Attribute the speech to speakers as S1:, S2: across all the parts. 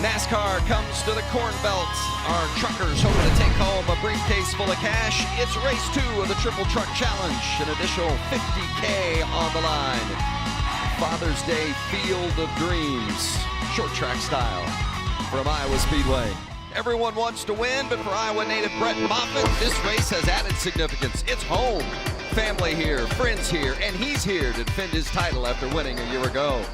S1: NASCAR comes to the Corn Belt. Our truckers hoping to take home a briefcase full of cash. It's race 2 of the Triple Truck Challenge. An additional $50K on the line. Father's Day Field of Dreams, short track style from Iowa Speedway. Everyone wants to win, but for Iowa native Brett Moffitt, this race has added significance. It's home. Family here, friends here, and he's here to defend his title after winning a year ago.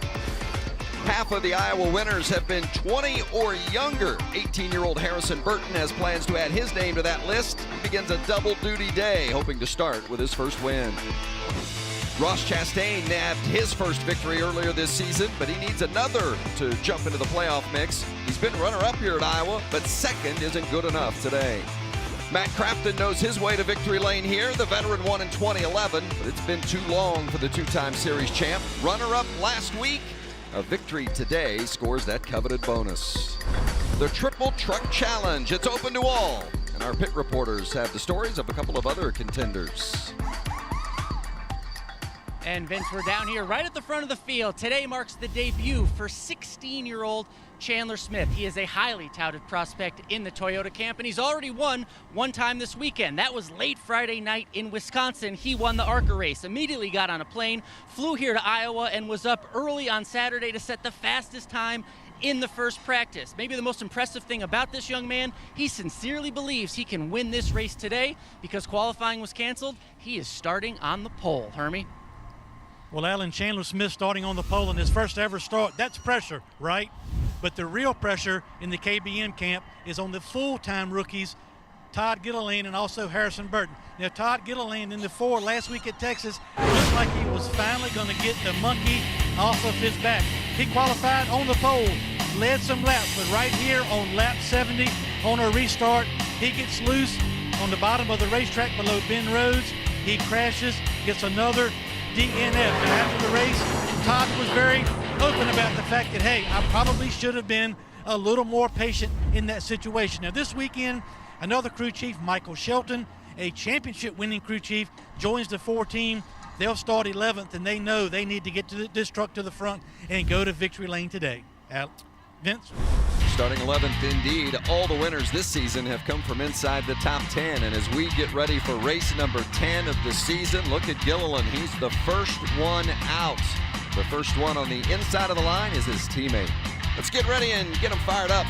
S1: Half of the Iowa winners have been 20 or younger. 18-year-old Harrison Burton has plans to add his name to that list. He begins a double-duty day, hoping to start with his first win. Ross Chastain nabbed his first victory earlier this season, but he needs another to jump into the playoff mix. He's been runner-up here at Iowa, but second isn't good enough today. Matt Crafton knows his way to victory lane here. The veteran won in 2011, but it's been too long for the two-time series champ. Runner-up last week. A victory today scores that coveted bonus. The Triple Truck Challenge, it's open to all. And our pit reporters have the stories of a couple of other contenders.
S2: And Vince, we're down here right at the front of the field. Today marks the debut for 16-year-old Chandler Smith. He is a highly touted prospect in the Toyota camp, and he's already won one time this weekend. That was late Friday night in Wisconsin. He won the ARCA race, immediately got on a plane, flew here to Iowa, and was up early on Saturday to set the fastest time in the first practice. Maybe the most impressive thing about this young man, he sincerely believes he can win this race today because qualifying was canceled. He is starting on the pole. Hermie?
S3: Well, Alan, Chandler Smith starting on the pole in his first ever start, that's pressure, right? But the real pressure in the KBM camp is on the full-time rookies, Todd Gilliland and also Harrison Burton. Now, Todd Gilliland in the 4 last week at Texas looked like he was finally going to get the monkey off of his back. He qualified on the pole, led some laps, but right here on lap 70 on a restart, he gets loose on the bottom of the racetrack below Bend Roads. He crashes, gets another DNF. And after the race, Todd was very open about the fact that, hey, I probably should have been a little more patient in that situation. Now this weekend, another crew chief, Michael Shelton, a championship winning crew chief, joins the 4 team. They'll start 11th, and they know they need to get to this truck to the front and go to victory lane today. Vince?
S1: Starting 11th indeed. All the winners this season have come from inside the top 10. And as we get ready for race number 10 of the season, look at Gilliland. He's the first one out. The first one on the inside of the line is his teammate. Let's get ready and get them fired up.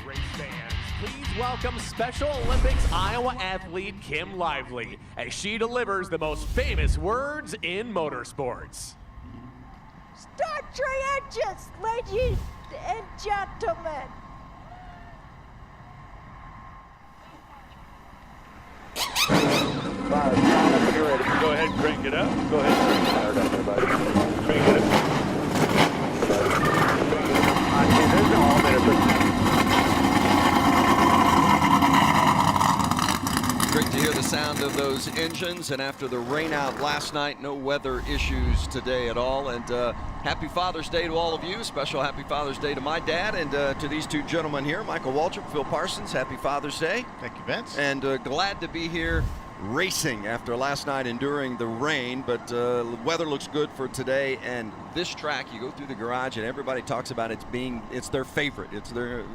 S4: Race fans, please welcome Special Olympics Iowa athlete Kim Lively as she delivers the most famous words in motorsports.
S5: Start your engines, ladies and gentlemen.
S6: You're ready. Go ahead and crank it up. Go ahead and fire it up, everybody. Crank it up. There's all minute.
S1: Great to hear the sound of those engines, and after the rain out last night, no weather issues today at all. And happy Father's Day to all of you. Special happy Father's Day to my dad and to these two gentlemen here, Michael Waltrip, Phil Parsons. Happy Father's Day.
S7: Thank you, Vince.
S1: And glad to be here racing after last night enduring the rain, but the weather looks good for today. And this track, you go through the garage and everybody talks about it's their favorite.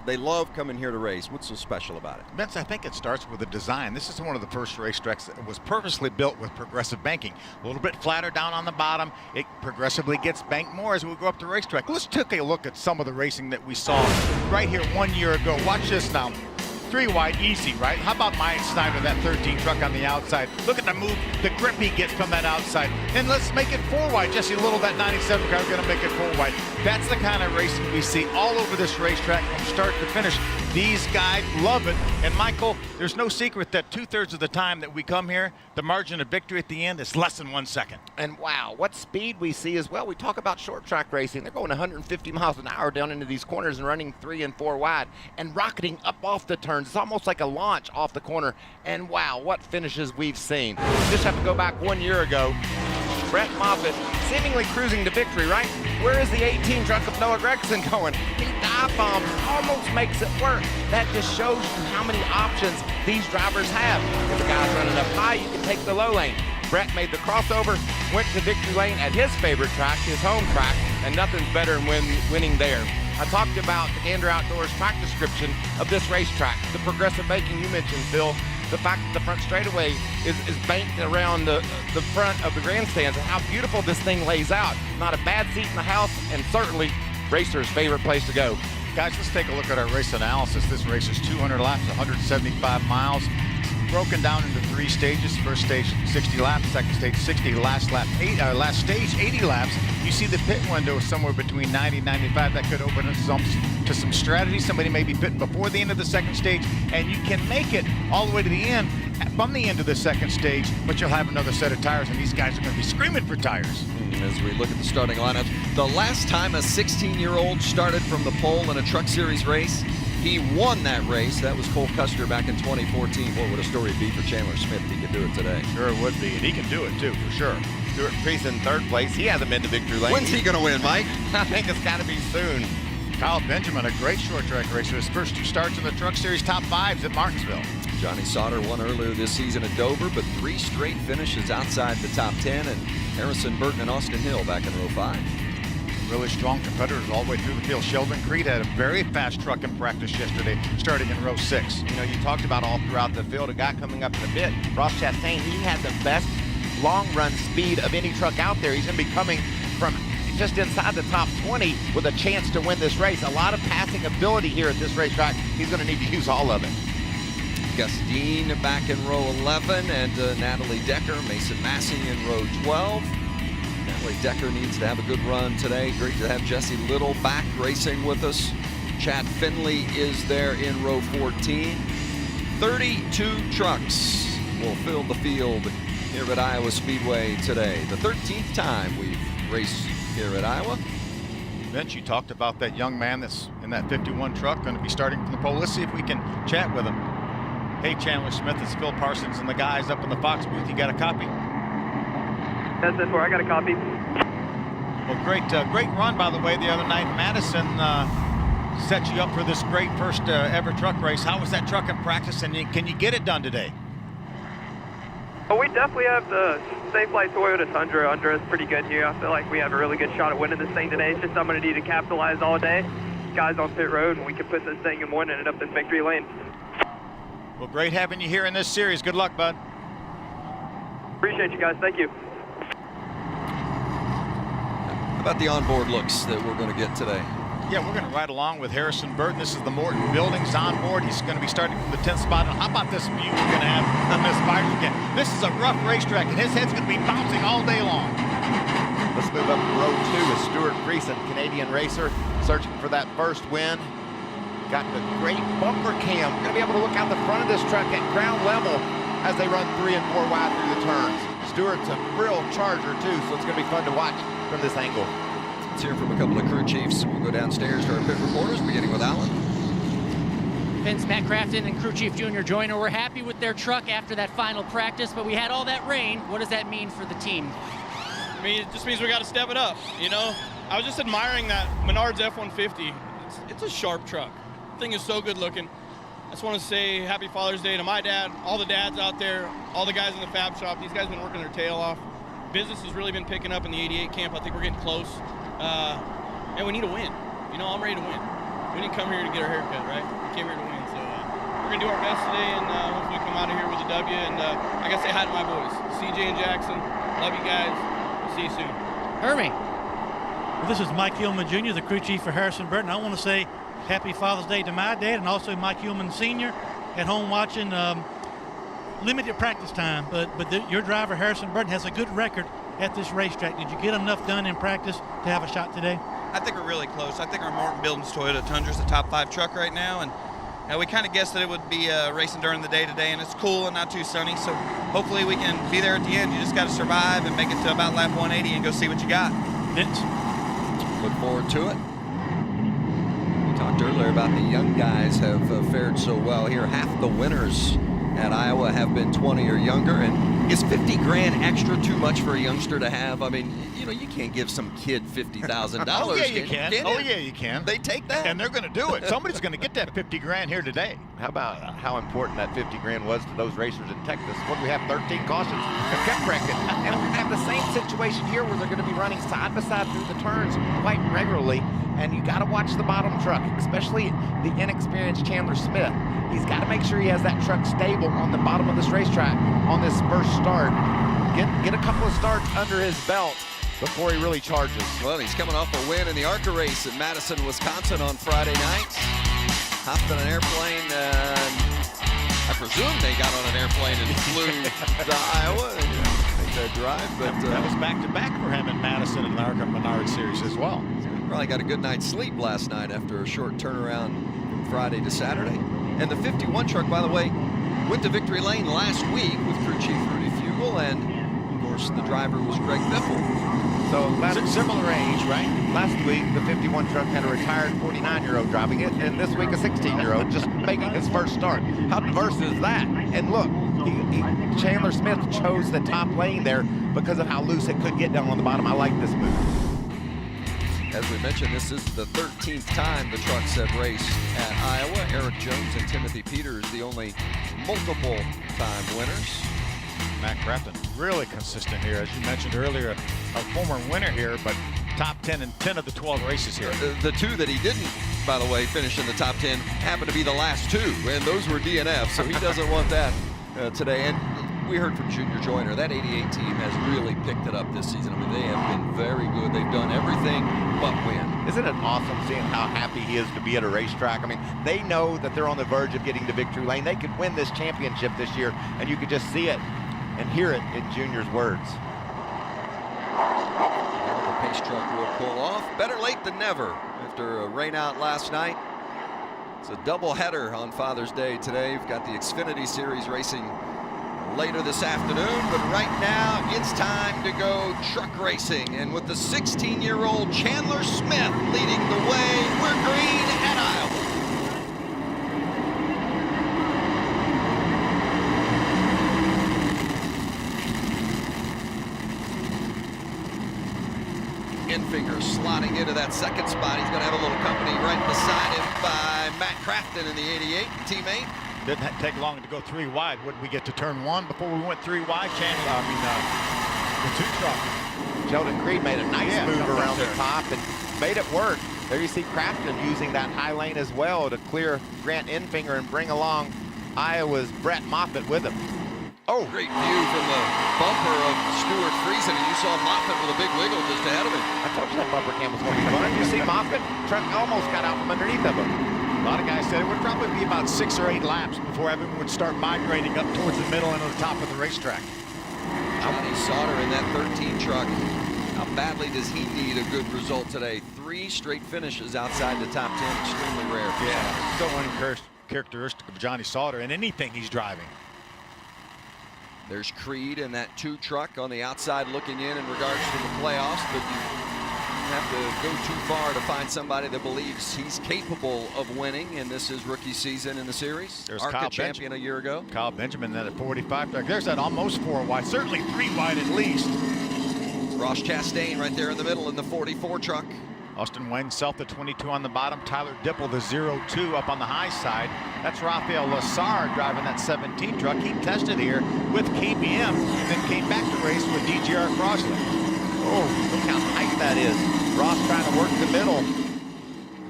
S1: They love coming here to race. What's so special about it?
S7: Vince, I think it starts with the design. This is one of the first racetracks that was purposely built with progressive banking. A little bit flatter down on the bottom. It progressively gets banked more as we go up the racetrack. Let's take a look at some of the racing that we saw right here 1 year ago. Watch this now. 3 wide, easy, right? How about Mike Snyder, that 13 truck on the outside? Look at the move, the grip he gets from that outside. And let's make it 4 wide. Jesse Little, that 97 car, going to make it 4 wide. That's the kind of racing we see all over this racetrack from start to finish. These guys love it. And Michael, there's no secret that 2/3 of the time that we come here, the margin of victory at the end is less than 1 second.
S8: And wow, what speed we see as well. We talk about short track racing. They're going 150 miles an hour down into these corners and running 3 and 4 wide and rocketing up off the turns. It's almost like a launch off the corner. And wow, what finishes we've seen. Just have to go back 1 year ago. Brett Moffitt seemingly cruising to victory, right? Where is the 18 truck of Noah Gregson going? He dive bombs, almost makes it work. That just shows you how many options these drivers have. If the guy's running up high, you can take the low lane. Brett made the crossover, went to victory lane at his favorite track, his home track, and nothing's better than winning there. I talked about the Gander Outdoors track description of this racetrack. The progressive banking you mentioned, Phil. The fact that the front straightaway is banked around the front of the grandstands, and how beautiful this thing lays out. Not a bad seat in the house, and certainly racers' favorite place to go.
S7: Guys, let's take a look at our race analysis. This race is 200 laps, 175 miles, broken down into 3 stages. First stage, 60 laps. Second stage, 60. Last stage, 80 laps. You see the pit window somewhere between 90 and 95. That could open us to some strategy. Somebody may be pitting before the end of the second stage, and you can make it all the way to the end from the end of the second stage, but you'll have another set of tires, and these guys are going to be screaming for tires.
S1: As we look at the starting lineup, the last time a 16-year-old started from the pole in a Truck Series race, he won that race. That was Cole Custer back in 2014. What would a story be for Chandler Smith if he could do it today?
S7: Sure it would be, and he can do it too, for sure.
S8: Stuart Priest in 3rd place. He hasn't been to victory lane.
S1: When's he going to win, Mike?
S8: I think it's got to be soon.
S7: Kyle Benjamin, a great short track racer. His first 2 starts in the Truck Series top 5s at Martinsville.
S1: Johnny Sauter won earlier this season at Dover, but 3 straight finishes outside the top 10, and Harrison Burton and Austin Hill back in row 5.
S7: Really strong competitors all the way through the field. Sheldon Creed had a very fast truck in practice yesterday, starting in row 6.
S8: You know, you talked about all throughout the field, a guy coming up in the pit, Ross Chastain, he had the best long run speed of any truck out there. He's going to be coming from just inside the top 20 with a chance to win this race. A lot of passing ability here at this racetrack. He's going to need to use all of it.
S1: Gus Dean back in row 11, and Natalie Decker, Mason Massey in row 12. Natalie Decker needs to have a good run today. Great to have Jesse Little back racing with us. Chad Finley is there in row 14. 32 trucks will fill the field here at Iowa Speedway today. The 13th time we've raced here at Iowa.
S7: Vince, you talked about that young man that's in that 51 truck, going to be starting from the pole. Let's see if we can chat with him. Hey, Chandler Smith, it's Phil Parsons and the guys up in the Fox booth. You got a copy?
S9: That's it, I got a copy.
S7: Well, great run, by the way, the other night. Madison set you up for this great first ever truck race. How was that truck in practice, and can you get it done today?
S9: Well, we definitely have the Safe Flight Toyota Tundra under us pretty good here. I feel like we have a really good shot at winning this thing today. It's just I'm going to need to capitalize all day. Guys on pit road, and we can put this thing in one and end up this victory lane.
S7: Well, great having you here in this series. Good luck, bud.
S9: Appreciate you guys. Thank you.
S1: How about the onboard looks that we're going to get today?
S7: Yeah, we're going to ride along with Harrison Burton. This is the Morton Buildings onboard. He's going to be starting from the 10th spot. And how about this view we're going to have on this Spiders again? This is a rough racetrack, and his head's going to be bouncing all day long.
S8: Let's move up to row 2 with Stuart Creason, Canadian racer, searching for that first win. Got the great bumper cam. We're going to be able to look out the front of this truck at ground level as they run 3 and 4 wide through the turns. Stewart's a real charger, too, so it's going to be fun to watch from this angle.
S1: Let's hear from a couple of crew chiefs. We'll go downstairs to our pit reporters, beginning with Alan.
S2: Vince, Matt Crafton, and Crew Chief Junior Joyner were happy with their truck after that final practice, but we had all that rain. What does that mean for the team?
S10: I mean, it just means we got to step it up, you know? I was just admiring that Menards F-150. It's a sharp truck. The thing is so good looking. I just want to say Happy Father's Day to my dad, all the dads out there, all the guys in the fab shop. These guys have been working their tail off. Business has really been picking up in the 88 camp. I think we're getting close. And we need to win. You know, I'm ready to win. We didn't come here to get our hair cut, right? We came here to win. So we're going to do our best today, and hopefully come out of here with a W. And I got to say hi to my boys, CJ and Jackson. Love you guys. See you soon.
S2: Hermie.
S3: Well, this is Mike Hillman Jr., the crew chief for Harrison Burton. I want to say Happy Father's Day to my dad, and also Mike Hillman Sr. at home watching. Limited practice time, but your driver, Harrison Burton, has a good record at this racetrack. Did you get enough done in practice to have a shot today?
S11: I think we're really close. I think our Morton Buildings Toyota Tundra is the top 5 truck right now, and we kind of guessed that it would be racing during the day today, and it's cool and not too sunny, so hopefully we can be there at the end. You just got to survive and make it to about lap 180 and go see what you got.
S3: Vince?
S1: Look forward to it. We talked earlier about the young guys have fared so well here. Half the winners at Iowa have been 20 or younger, and is 50 grand extra too much for a youngster to have? I mean, you know, you can't give some kid $50,000.
S7: Oh, yeah, you can.
S1: You?
S7: Oh, yeah, you can.
S1: They take that.
S7: And they're going to do it. Somebody's going to get that 50 grand here today.
S8: How about how important that 50 grand was to those racers in Texas? What do we have, 13 cautions? They kept wrecking. And we're going to have the same situation here where they're going to be running side by side through the turns quite regularly. And you got to watch the bottom truck, especially the inexperienced Chandler Smith. He's got to make sure he has that truck stable on the bottom of this racetrack on this first start. Get a couple of starts under his belt before he really charges.
S1: Well, he's coming off a win in the ARCA race in Madison, Wisconsin on Friday night. Hopped on an airplane, I presume they got on an airplane and flew to Iowa and made that drive. But
S7: that was back-to-back for him in Madison and the ARCA Menard Series as well.
S1: So he probably got a good night's sleep last night after a short turnaround from Friday to Saturday. And the 51 truck, by the way, went to victory lane last week with crew chief Rudy Fugel, and of course the driver was Greg Biffle.
S8: So
S7: similar age, right?
S8: Last week, the 51 truck had a retired 49-year-old driving it, and this week a 16-year-old just making his first start. How diverse is that? And look, Chandler Smith chose the top lane there because of how loose it could get down on the bottom. I like this move.
S1: As we mentioned, this is the 13th time the trucks have raced at Iowa. Eric Jones and Timothy Peters, the only multiple-time winners.
S7: Matt Crafton, really consistent here. As you mentioned earlier, a former winner here, but top 10 in 10 of the 12 races here.
S1: The two that he didn't, by the way, finish in the top 10 happened to be the last two, and those were DNF, so he doesn't want that today. And we heard from Junior Joyner, that 88 team has really picked it up this season. I mean, they have been very good. They've done everything but win.
S8: Isn't it awesome seeing how happy he is to be at a racetrack? I mean, they know that they're on the verge of getting to victory lane. They could win this championship this year, and you could just see it and hear it in Junior's words.
S1: The pace truck will pull off. Better late than never after a rain out last night. It's a double header on Father's Day today. We've got the Xfinity Series racing later this afternoon, but right now it's time to go truck racing. And with the 16-year-old Chandler Smith leading the way, we're green at Iowa. Infinger slotting into that second spot. He's going to have a little company right beside him by Matt Crafton in the 88, teammate.
S7: Didn't take long to go 3 wide. Wouldn't we get to turn 1 before we went 3 wide? The 2 truck.
S8: Sheldon Creed made a nice move around the top and made it work. There you see Crafton using that high lane as well to clear Grant Infinger and bring along Iowa's Brett Moffitt with him.
S1: Oh, great view from the bumper of Stuart Friesen, and you saw Moffitt with a big wiggle just ahead of him.
S8: I told you that bumper cam was going to be fun. You see Moffitt? Truck almost got out from underneath of him.
S7: A lot of guys said it would probably be about 6 or 8 laps before everyone would start migrating up towards the middle and the top of the racetrack.
S1: Johnny Sauter in that 13 truck. How badly does he need a good result today? 3 straight finishes outside the top 10, extremely rare.
S7: Yeah, so uncharacteristic of Johnny Sauter in anything he's driving.
S1: There's Creed in that 2 truck on the outside looking in regards to the playoffs, but you have to go too far to find somebody that believes he's capable of winning, and this is rookie season in the series.
S7: There's
S1: ARCA
S7: Kyle
S1: champion a year ago.
S7: Kyle Benjamin then at 45 truck. There's that almost 4 wide, certainly 3 wide at least.
S1: Ross Chastain right there in the middle in the 44 truck.
S7: Austin Wayne Self, the 22 on the bottom. Tyler Dipple, the 02 up on the high side. That's Rafael Lassard driving that 17 truck. He tested here with KBM and then came back to race with DGR Crossley.
S8: Oh, look how tight that is. Ross trying to work the middle.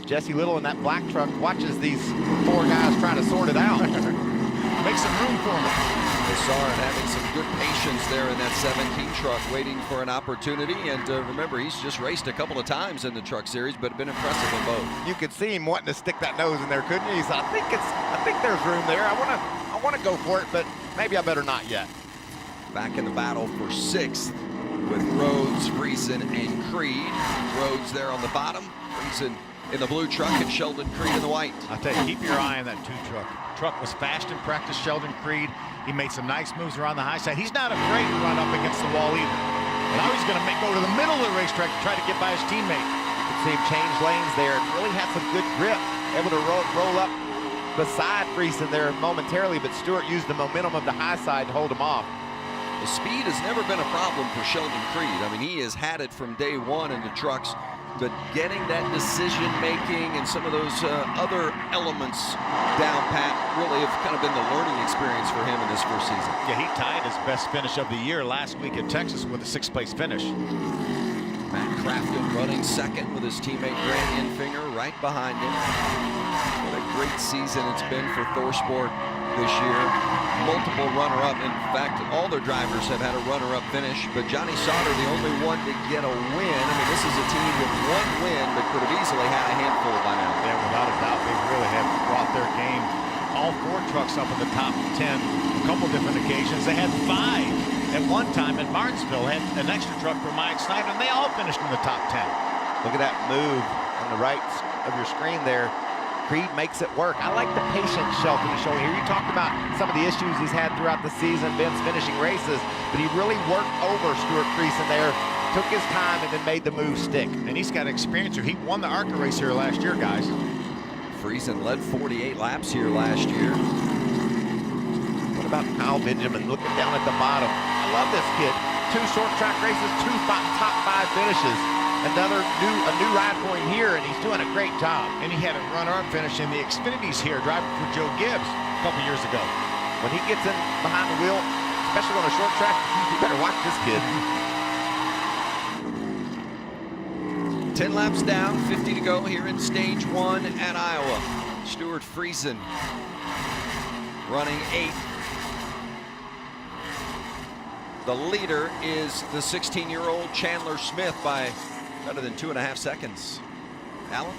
S8: Jesse Little in that black truck watches these 4 guys trying to sort it out.
S7: Make some room for him.
S1: Lassard having some good patience there in that 17 truck, waiting for an opportunity. And remember, he's just raced a couple of times in the truck series, but been impressive in both.
S8: You could see him wanting to stick that nose in there, couldn't you? He said, I think there's room there. I want to go for it, but maybe I better not yet.
S1: Back in the battle for 6th with Rhodes, Friesen, and Creed. Rhodes there on the bottom, Friesen in the blue truck, and Sheldon Creed in the white.
S7: I'll tell you, keep your eye on that 2 truck. Truck was fast in practice, Sheldon Creed. He made some nice moves around the high side. He's not afraid to run up against the wall either. Now he's going to go to the middle of the racetrack to try to get by his teammate.
S8: You can see him change lanes there. Really had some good grip, able to roll up beside Friesen there momentarily, but Stewart used the momentum of the high side to hold him off.
S1: The speed has never been a problem for Sheldon Creed. I mean, he has had it from day one in the trucks, but getting that decision making and some of those other elements down pat really have kind of been the learning experience for him in his first season.
S7: Yeah, he tied his best finish of the year last week at Texas with a 6th place finish.
S1: Matt Crafton running second with his teammate Grant Infinger right behind him. What a great season it's been for ThorSport this year. Multiple runner-up. In fact, all their drivers have had a runner-up finish, but Johnny Sauter, the only one to get a win. I mean, this is a team with one win, but could have easily had a handful by now.
S7: Yeah, without a doubt, they really have brought their game. All 4 trucks up in the top 10 a couple different occasions. They had 5 at one time in Martinsville, had an extra truck for Mike Snyder, and they all finished in the top 10.
S8: Look at that move on the right of your screen there. Creed makes it work. I like the patience Sheldon is showing here. You talked about some of the issues he's had throughout the season, Vince finishing races, but he really worked over Stuart Creason there, took his time, and then made the move stick.
S7: And he's got experience here. He won the ARCA race here last year, guys.
S1: Friesen led 48 laps here last year.
S8: What about Kyle Benjamin looking down at the bottom? I love this kid. 2 short track races, 2 top 5 finishes. A new ride for him here, and he's doing a great job.
S7: And he had a runner-up finish in the Xfinities here, driving for Joe Gibbs a couple years ago.
S8: When he gets in behind the wheel, especially on a short track, you better watch this kid.
S1: 10 laps down, 50 to go here in stage 1 at Iowa. Stuart Friesen running 8th. The leader is the 16-year-old Chandler Smith by better than 2.5 seconds. Alan?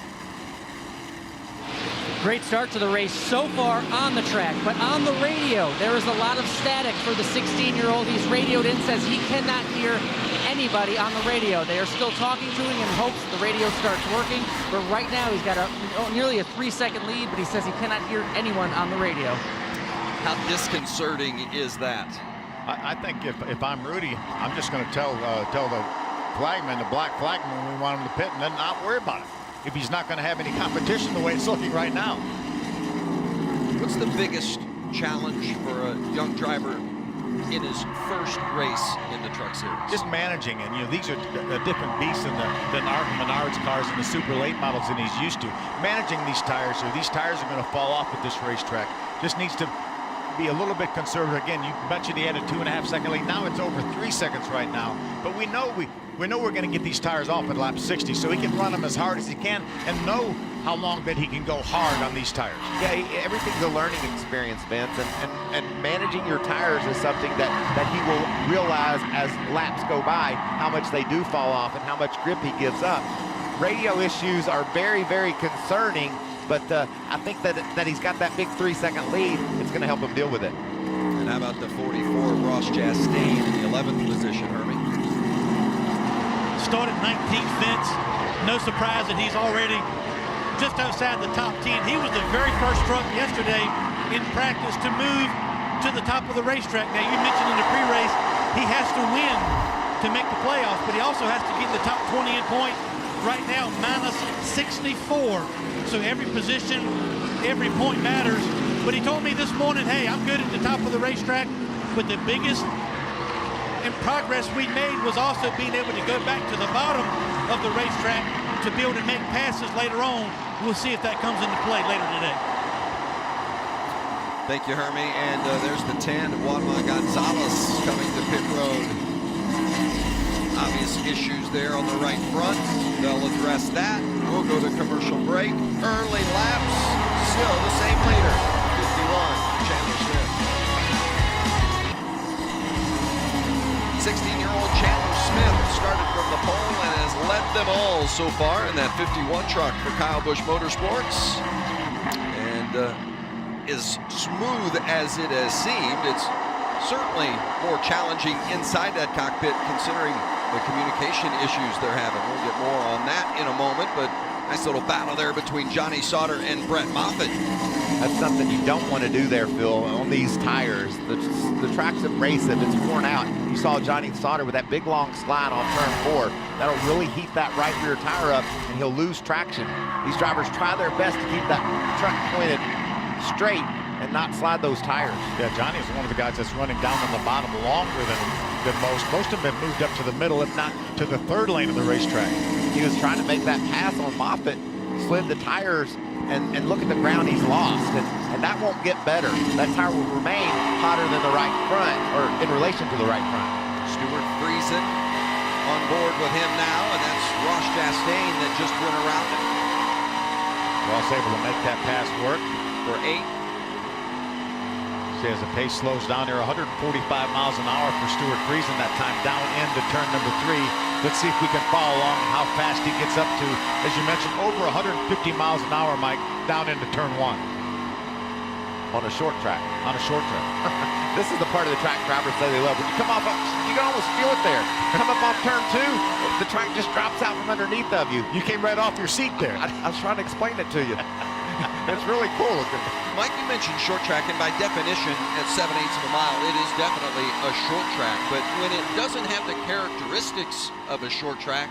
S2: Great start to the race so far on the track, but on the radio, there is a lot of static for the 16-year-old. He's radioed in, says he cannot hear anybody on the radio. They are still talking to him in hopes the radio starts working, but right now he's got nearly a 3-second lead, but he says he cannot hear anyone on the radio.
S1: How disconcerting is that?
S7: I think if I'm Rudy, I'm just going to tell the flagman, the black flagman, when we want him to pit, and then not worry about it. If he's not going to have any competition the way it's looking right now.
S1: What's the biggest challenge for a young driver in his first race in the Truck Series?
S7: Just managing, and these are different beasts than ARCA Menards cars and the super late models than he's used to. Managing these tires here, these tires are going to fall off at this racetrack. Just needs to be a little bit conservative. Again, you bet you he had a 2.5 second lead. Now it's over 3 seconds right now. But we know we're going to get these tires off at lap 60, so he can run them as hard as he can and know how long that he can go hard on these tires.
S8: Yeah, everything's a learning experience, Vince, and managing your tires is something that he will realize as laps go by, how much they do fall off and how much grip he gives up. Radio issues are very, very concerning, but I think that he's got that big 3-second lead. It's going to help him deal with it.
S1: And how about the 44, Ross Chastain in the 11th position, Hermie?
S3: Started 19th, Vince. No surprise that he's already just outside the top 10. He was the very first truck yesterday in practice to move to the top of the racetrack. Now, you mentioned in the pre-race, he has to win to make the playoffs, but he also has to get in the top 20 in point. Right now, minus 64. So every position, every point matters. But he told me this morning, hey, I'm good at the top of the racetrack, but the biggest progress we made was also being able to go back to the bottom of the racetrack to be able to make passes later on. We'll see if that comes into play later today.
S1: Thank you, Hermie. And there's the 10, Juanma Gonzalez coming to pit road. Obvious issues there on the right front. They'll address that. We'll go to commercial break. Early laps, still the same leader, 51, Chandler Smith. 16-year-old Chandler Smith started from the pole and has led them all so far in that 51 truck for Kyle Busch Motorsports. And as smooth as it has seemed, it's certainly more challenging inside that cockpit considering the communication issues they're having. We'll get more on that in a moment, but nice little battle there between Johnny Sauter and Brett Moffitt.
S8: That's something you don't want to do there, Phil, on these tires. The track's abrasive, it's worn out. You saw Johnny Sauter with that big long slide on turn 4. That'll really heat that right rear tire up, and he'll lose traction. These drivers try their best to keep that truck pointed straight, and not slide those tires.
S7: Yeah, Johnny is one of the guys that's running down on the bottom longer than most. Most of them have moved up to the middle, if not to the third lane of the racetrack.
S8: He was trying to make that pass on Moffitt, slid the tires, and look at the ground he's lost, and that won't get better. That tire will remain hotter than the right front, or in relation to the right front.
S1: Stuart Friesen on board with him now, and that's Ross Chastain that just went around him.
S7: Ross able to make that pass work
S1: for 8.
S7: See, as the pace slows down here, 145 miles an hour for Stuart Friesen that time down into turn number 3. Let's see if we can follow along and how fast he gets up to, as you mentioned, over 150 miles an hour, Mike, down into turn 1.
S8: On a short track.
S7: On a short track.
S8: This is the part of the track drivers say they love. When you come off, you can almost feel it there. Come up off turn 2, the track just drops out from underneath of you.
S7: You came right off your seat there.
S8: I was trying to explain it to you. It's really cool looking.
S1: Mike, you mentioned short track, and by definition, at 7/8 of a mile, it is definitely a short track. But when it doesn't have the characteristics of a short track,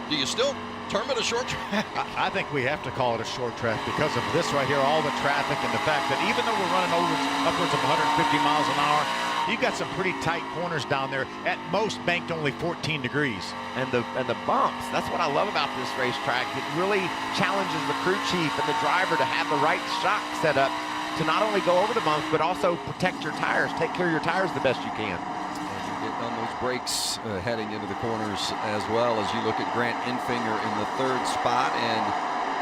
S1: do you still term it a short track?
S7: I think we have to call it a short track because of this right here, all the traffic, and the fact that even though we're running upwards of 150 miles an hour, you got some pretty tight corners down there. At most, banked only 14 degrees.
S8: And the bumps, that's what I love about this racetrack. It really challenges the crew chief and the driver to have the right shock set up to not only go over the bumps, but also protect your tires, take care of your tires the best you can.
S1: And you get on those brakes heading into the corners as well, as you look at Grant Enfinger in the 3rd spot and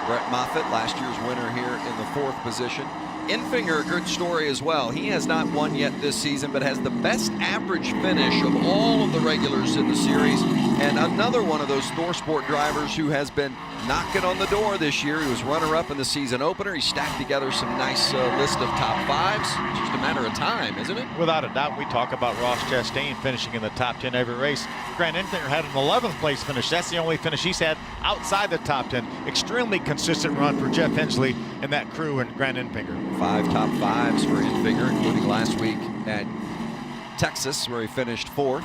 S1: Brett Moffitt, last year's winner, here in the 4th position. Enfinger, a good story as well. He has not won yet this season, but has the best average finish of all of the regulars in the series. And another one of those ThorSport drivers who has been knocking on the door this year. He was runner-up in the season opener. He stacked together some nice list of top 5s. It's just a matter of time, isn't it?
S7: Without a doubt, we talk about Ross Chastain finishing in the top 10 every race. Grant Enfinger had an 11th place finish. That's the only finish he's had outside the top 10. Extremely consistent run for Jeff Hensley and that crew and Grant Enfinger.
S1: 5 top 5s for Enfinger, including last week at Texas, where he finished 4th.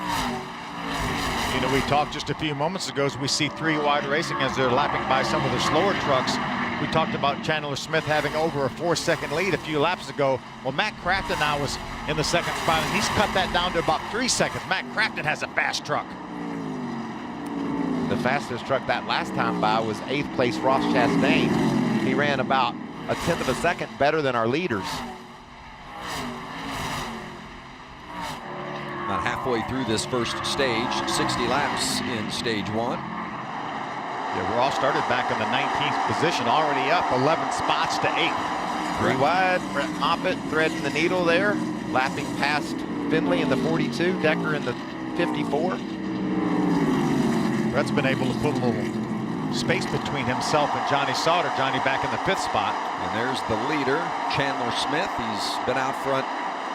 S7: You know, we talked just a few moments ago as we see 3 wide racing as they're lapping by some of the slower trucks. We talked about Chandler Smith having over a 4-second lead a few laps ago. Well, Matt Crafton now is in the 2nd spot, and he's cut that down to about 3 seconds. Matt Crafton has a fast truck.
S8: The fastest truck that last time by was 8th place Ross Chastain. He ran about a 1/10 of a second better than our leaders.
S1: About halfway through this first stage, 60 laps in stage 1.
S7: Yeah, we're all started back in the 19th position, already up 11 spots to 8th.
S8: 3 wide, Brett Moffitt threading the needle there, lapping past Finley in the 42, Decker in the 54.
S7: Brett's been able to put a little space between himself and Johnny Sauter. Johnny back in the 5th spot.
S1: And there's the leader, Chandler Smith. He's been out front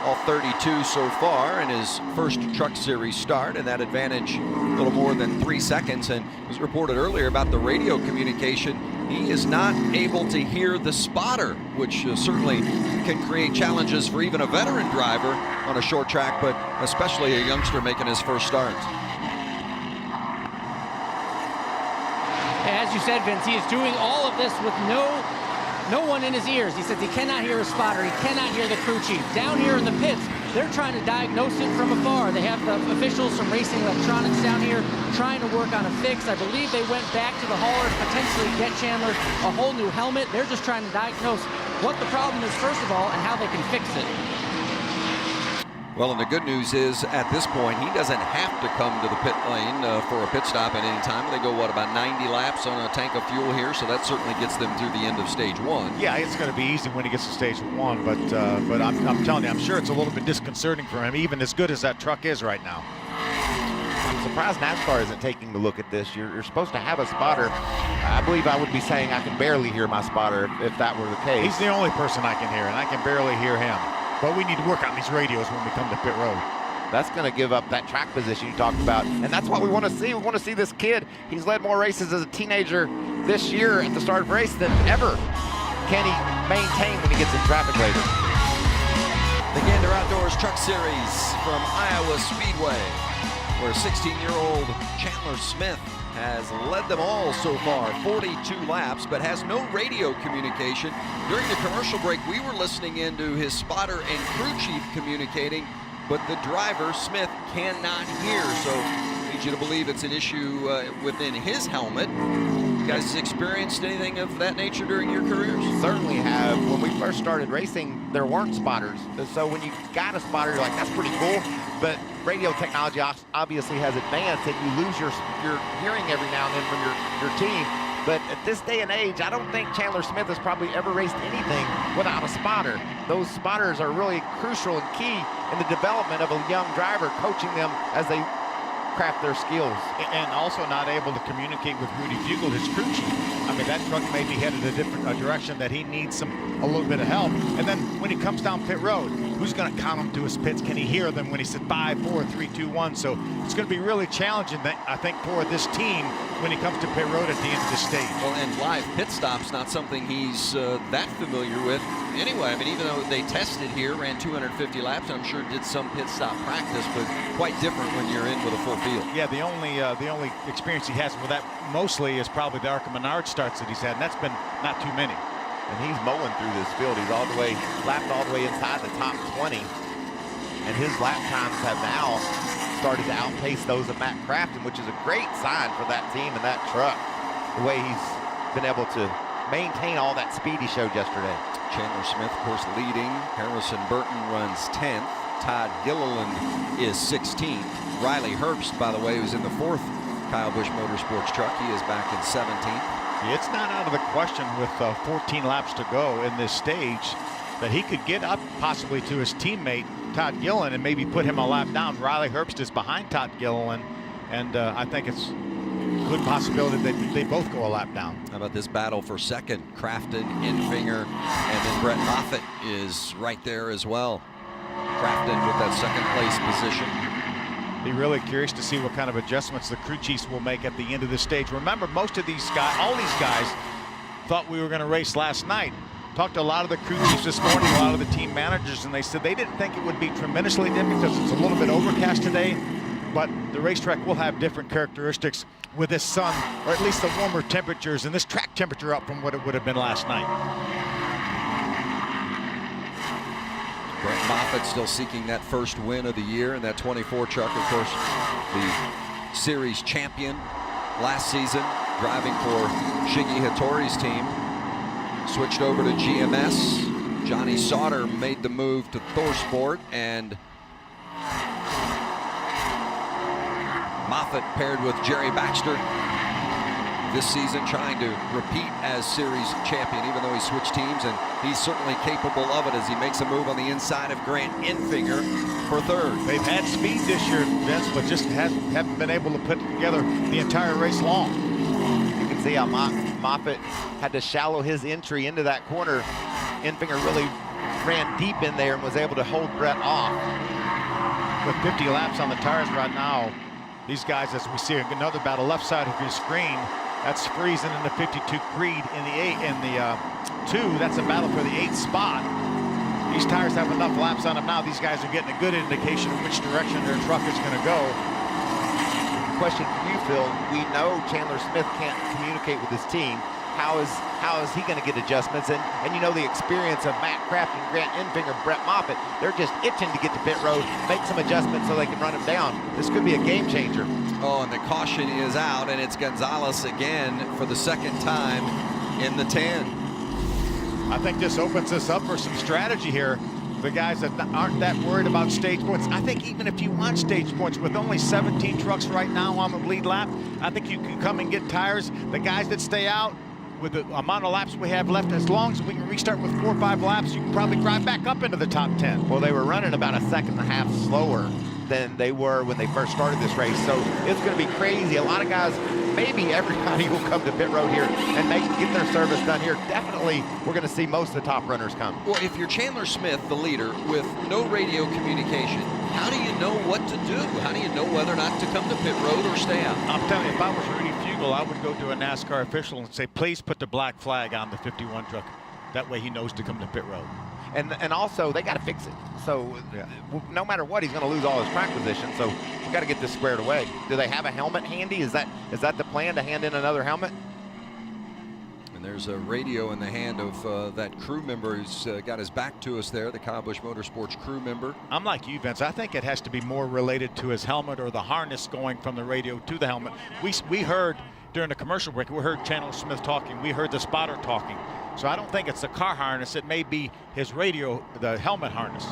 S1: all 32 so far in his first Truck Series start, and that advantage a little more than 3 seconds. And it was reported earlier about the radio communication. He is not able to hear the spotter, which certainly can create challenges for even a veteran driver on a short track, but especially a youngster making his first start.
S2: As you said, Vince, he is doing all of this with no one in his ears. He says he cannot hear a spotter. He cannot hear the crew chief. Down here in the pits, they're trying to diagnose it from afar. They have the officials from Racing Electronics down here trying to work on a fix. I believe they went back to the hauler to potentially get Chandler a whole new helmet. They're just trying to diagnose what the problem is, first of all, and how they can fix it.
S1: Well, and the good news is, at this point, he doesn't have to come to the pit lane for a pit stop at any time. They go, what, about 90 laps on a tank of fuel here, so that certainly gets them through the end of stage 1.
S7: Yeah, it's going to be easy when he gets to stage 1, but I'm telling you, I'm sure it's a little bit disconcerting for him, even as good as that truck is right now.
S8: I'm surprised NASCAR isn't taking a look at this. You're supposed to have a spotter. I believe I would be saying I can barely hear my spotter if that were the case.
S7: He's the only person I can hear, and I can barely hear him. But we need to work on these radios when we come to pit road.
S8: That's going to give up that track position you talked about. And that's what we want to see. We want to see this kid. He's led more races as a teenager this year at the start of the race than ever. Can he maintain when he gets in traffic later?
S1: The Gander Outdoors Truck Series from Iowa Speedway. where 16-year-old Chandler Smith has led them all so far, 42 laps, but has no radio communication. During the commercial break, we were listening into his spotter and crew chief communicating, but the driver, Smith, cannot hear. So I need you to believe it's an issue within his helmet. You guys experienced anything of that nature during your careers?
S8: Certainly have. When we first started racing, there weren't spotters. So when you got a spotter, you're like, that's pretty cool. But radio technology obviously has advanced, and you lose your hearing every now and then from your team. But at this day and age, I don't think Chandler Smith has probably ever raced anything without a spotter. Those spotters are really crucial and key in the development of a young driver, coaching them as they craft their skills.
S7: And also not able to communicate with Rudy Fugel, his crew chief. I mean, that truck may be headed a different direction that he needs a little bit of help. And then when he comes down pit road, who's going to count him to his pits? Can he hear them when he said 5, 4, 3, 2, 1? So it's going to be really challenging, I think, for this team when he comes to pit road at the end of the stage.
S1: Well, and live pit stop's not something he's that familiar with anyway. I mean, even though they tested here, ran 250 laps, I'm sure did some pit stop practice, but quite different when you're in with a full field.
S7: Yeah, the only experience he has with that mostly is probably the ARCA Menard starts that he's had, and that's been not too many.
S8: And he's mowing through this field. He's lapped all the way inside the top 20. And his lap times have now started to outpace those of Matt Crafton, which is a great sign for that team and that truck. The way he's been able to maintain all that speed he showed yesterday.
S1: Chandler Smith, of course, leading. Harrison Burton runs 10th. Todd Gilliland is 16th. Riley Herbst, by the way, who's in the 4th Kyle Busch Motorsports truck. He is back in 17th.
S7: It's not out of the question with 14 laps to go in this stage that he could get up possibly to his teammate Todd Gilliland and maybe put him a lap down. Riley Herbst is behind Todd Gilliland, and I think it's a good possibility that they both go a lap down.
S1: How about this battle for second? Crafton, Enfinger, and then Brett Moffitt is right there as well. Crafton with that second place position.
S7: Be really curious to see what kind of adjustments the crew chiefs will make at the end of the stage. Remember, most of these guys, all these guys, thought we were going to race last night. Talked to a lot of the crew chiefs this morning, a lot of the team managers, and they said they didn't think it would be tremendously different because it's a little bit overcast today, but the racetrack will have different characteristics with this sun, or at least the warmer temperatures, and this track temperature up from what it would have been last night.
S1: Brett Moffitt still seeking that first win of the year in that 24 truck. Of course, the series champion last season, driving for Shiggy Hattori's team. Switched over to GMS. Johnny Sauter made the move to ThorSport, and Moffitt paired with Jerry Baxter this season, trying to repeat as series champion, even though he switched teams, and he's certainly capable of it as he makes a move on the inside of Grant Enfinger for third.
S7: They've had speed this year, Vince, but just haven't been able to put it together the entire race long.
S8: You can see how Moffitt had to shallow his entry into that corner. Enfinger really ran deep in there and was able to hold Brett off.
S7: With 50 laps on the tires right now, these guys, as we see another battle left side of your screen, that's Friesen in the 52 Creed in the 2. That's a battle for the 8th spot. These tires have enough laps on them now. These guys are getting a good indication of which direction their truck is going to go.
S8: Question for you, Phil. We know Chandler Smith can't communicate with his team. How is he going to get adjustments? And you know the experience of Matt Crafton, Grant Enfinger, Brett Moffitt. They're just itching to get to pit road, make some adjustments so they can run him down. This could be a game changer.
S1: Oh, and the caution is out, and it's Gonzalez again for the second time in the 10.
S7: I think this opens us up for some strategy here. The guys that aren't that worried about stage points. I think even if you want stage points with only 17 trucks right now on the lead lap, I think you can come and get tires. The guys that stay out, with the amount of laps we have left, as long as we can restart with 4 or 5 laps, you can probably drive back up into the top 10.
S8: Well, they were running about a second and a half slower than they were when they first started this race, so it's going to be crazy. A lot of guys, maybe everybody will come to pit road here and get their service done here. Definitely, we're going to see most of the top runners come.
S1: Well, if you're Chandler Smith, the leader, with no radio communication, how do you know what to do? How do you know whether or not to come to pit road or stay out?
S7: I'm telling you, if I was Rudy Fugel, I would go to a NASCAR official and say, please put the black flag on the 51 truck. That way he knows to come to pit road.
S8: And also, they got to fix it. So no matter what, he's going to lose all his track position. So we got to get this squared away. Do they have a helmet handy? Is that the plan, to hand in another helmet?
S1: And there's a radio in the hand of that crew member who's got his back to us there, the Kyle Busch Motorsports crew member.
S7: I'm like you, Vince. I think it has to be more related to his helmet or the harness going from the radio to the helmet. We heard during the commercial break, we heard Chandler Smith talking. We heard the spotter talking. So I don't think it's the car harness. It may be his radio, the helmet harness.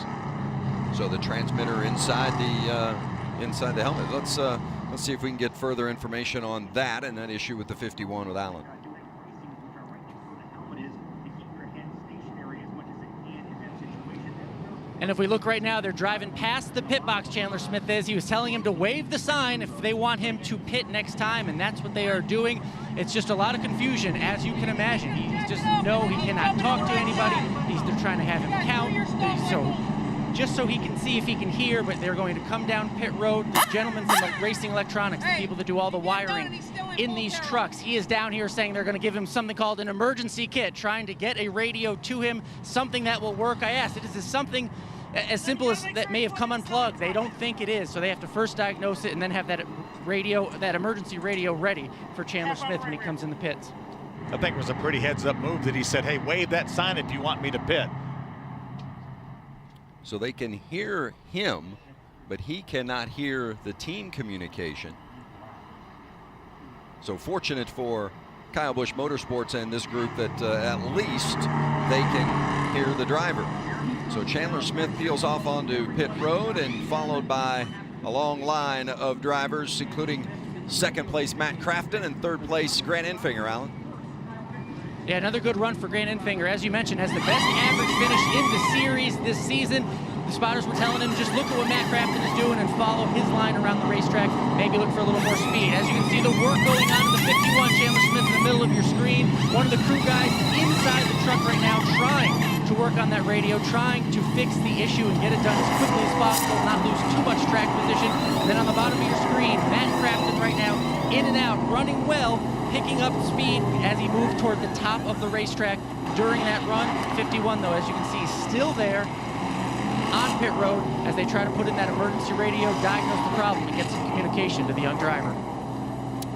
S1: So the transmitter inside the helmet. Let's see if we can get further information on that and that issue with the 51 with Allen.
S2: And if we look right now, they're driving past the pit box, Chandler Smith is. He was telling him to wave the sign if they want him to pit next time, and that's what they are doing. It's just a lot of confusion, as you can imagine. He's just, no, he cannot talk to anybody. They're trying to have him count, just so he can see if he can hear, but they're going to come down pit road. The gentleman from the Racing Electronics, the people that do all the wiring in these trucks, he is down here saying they're going to give him something called an emergency kit, trying to get a radio to him, something that will work. I asked, is this something as simple as that may have come unplugged? They don't think it is, so they have to first diagnose it and then have that radio, that emergency radio ready for Chandler Smith when he comes in the pits.
S7: I think it was a pretty heads-up move that he said, hey, wave that sign if you want me to pit.
S1: So they can hear him, but he cannot hear the team communication. So fortunate for Kyle Busch Motorsports and this group that at least they can hear the driver. So Chandler Smith peels off onto pit road and followed by a long line of drivers, including second place Matt Crafton and third place Grant Enfinger, Alan.
S2: Yeah, another good run for Grant Enfinger. As you mentioned, has the best average finish in the series this season. The spotters were telling him, just look at what Matt Crafton is doing and follow his line around the racetrack. Maybe look for a little more speed. As you can see, the work going on in the 51, Chandler Smith in the middle of your screen. One of the crew guys inside the truck right now trying to work on that radio, trying to fix the issue and get it done as quickly as possible, not lose too much track position. And then on the bottom of your screen, Matt Crafton right now, in and out, running well, picking up speed as he moved toward the top of the racetrack during that run. 51, though, as you can see, still there on pit road as they try to put in that emergency radio, diagnose the problem, and get some communication to the young driver.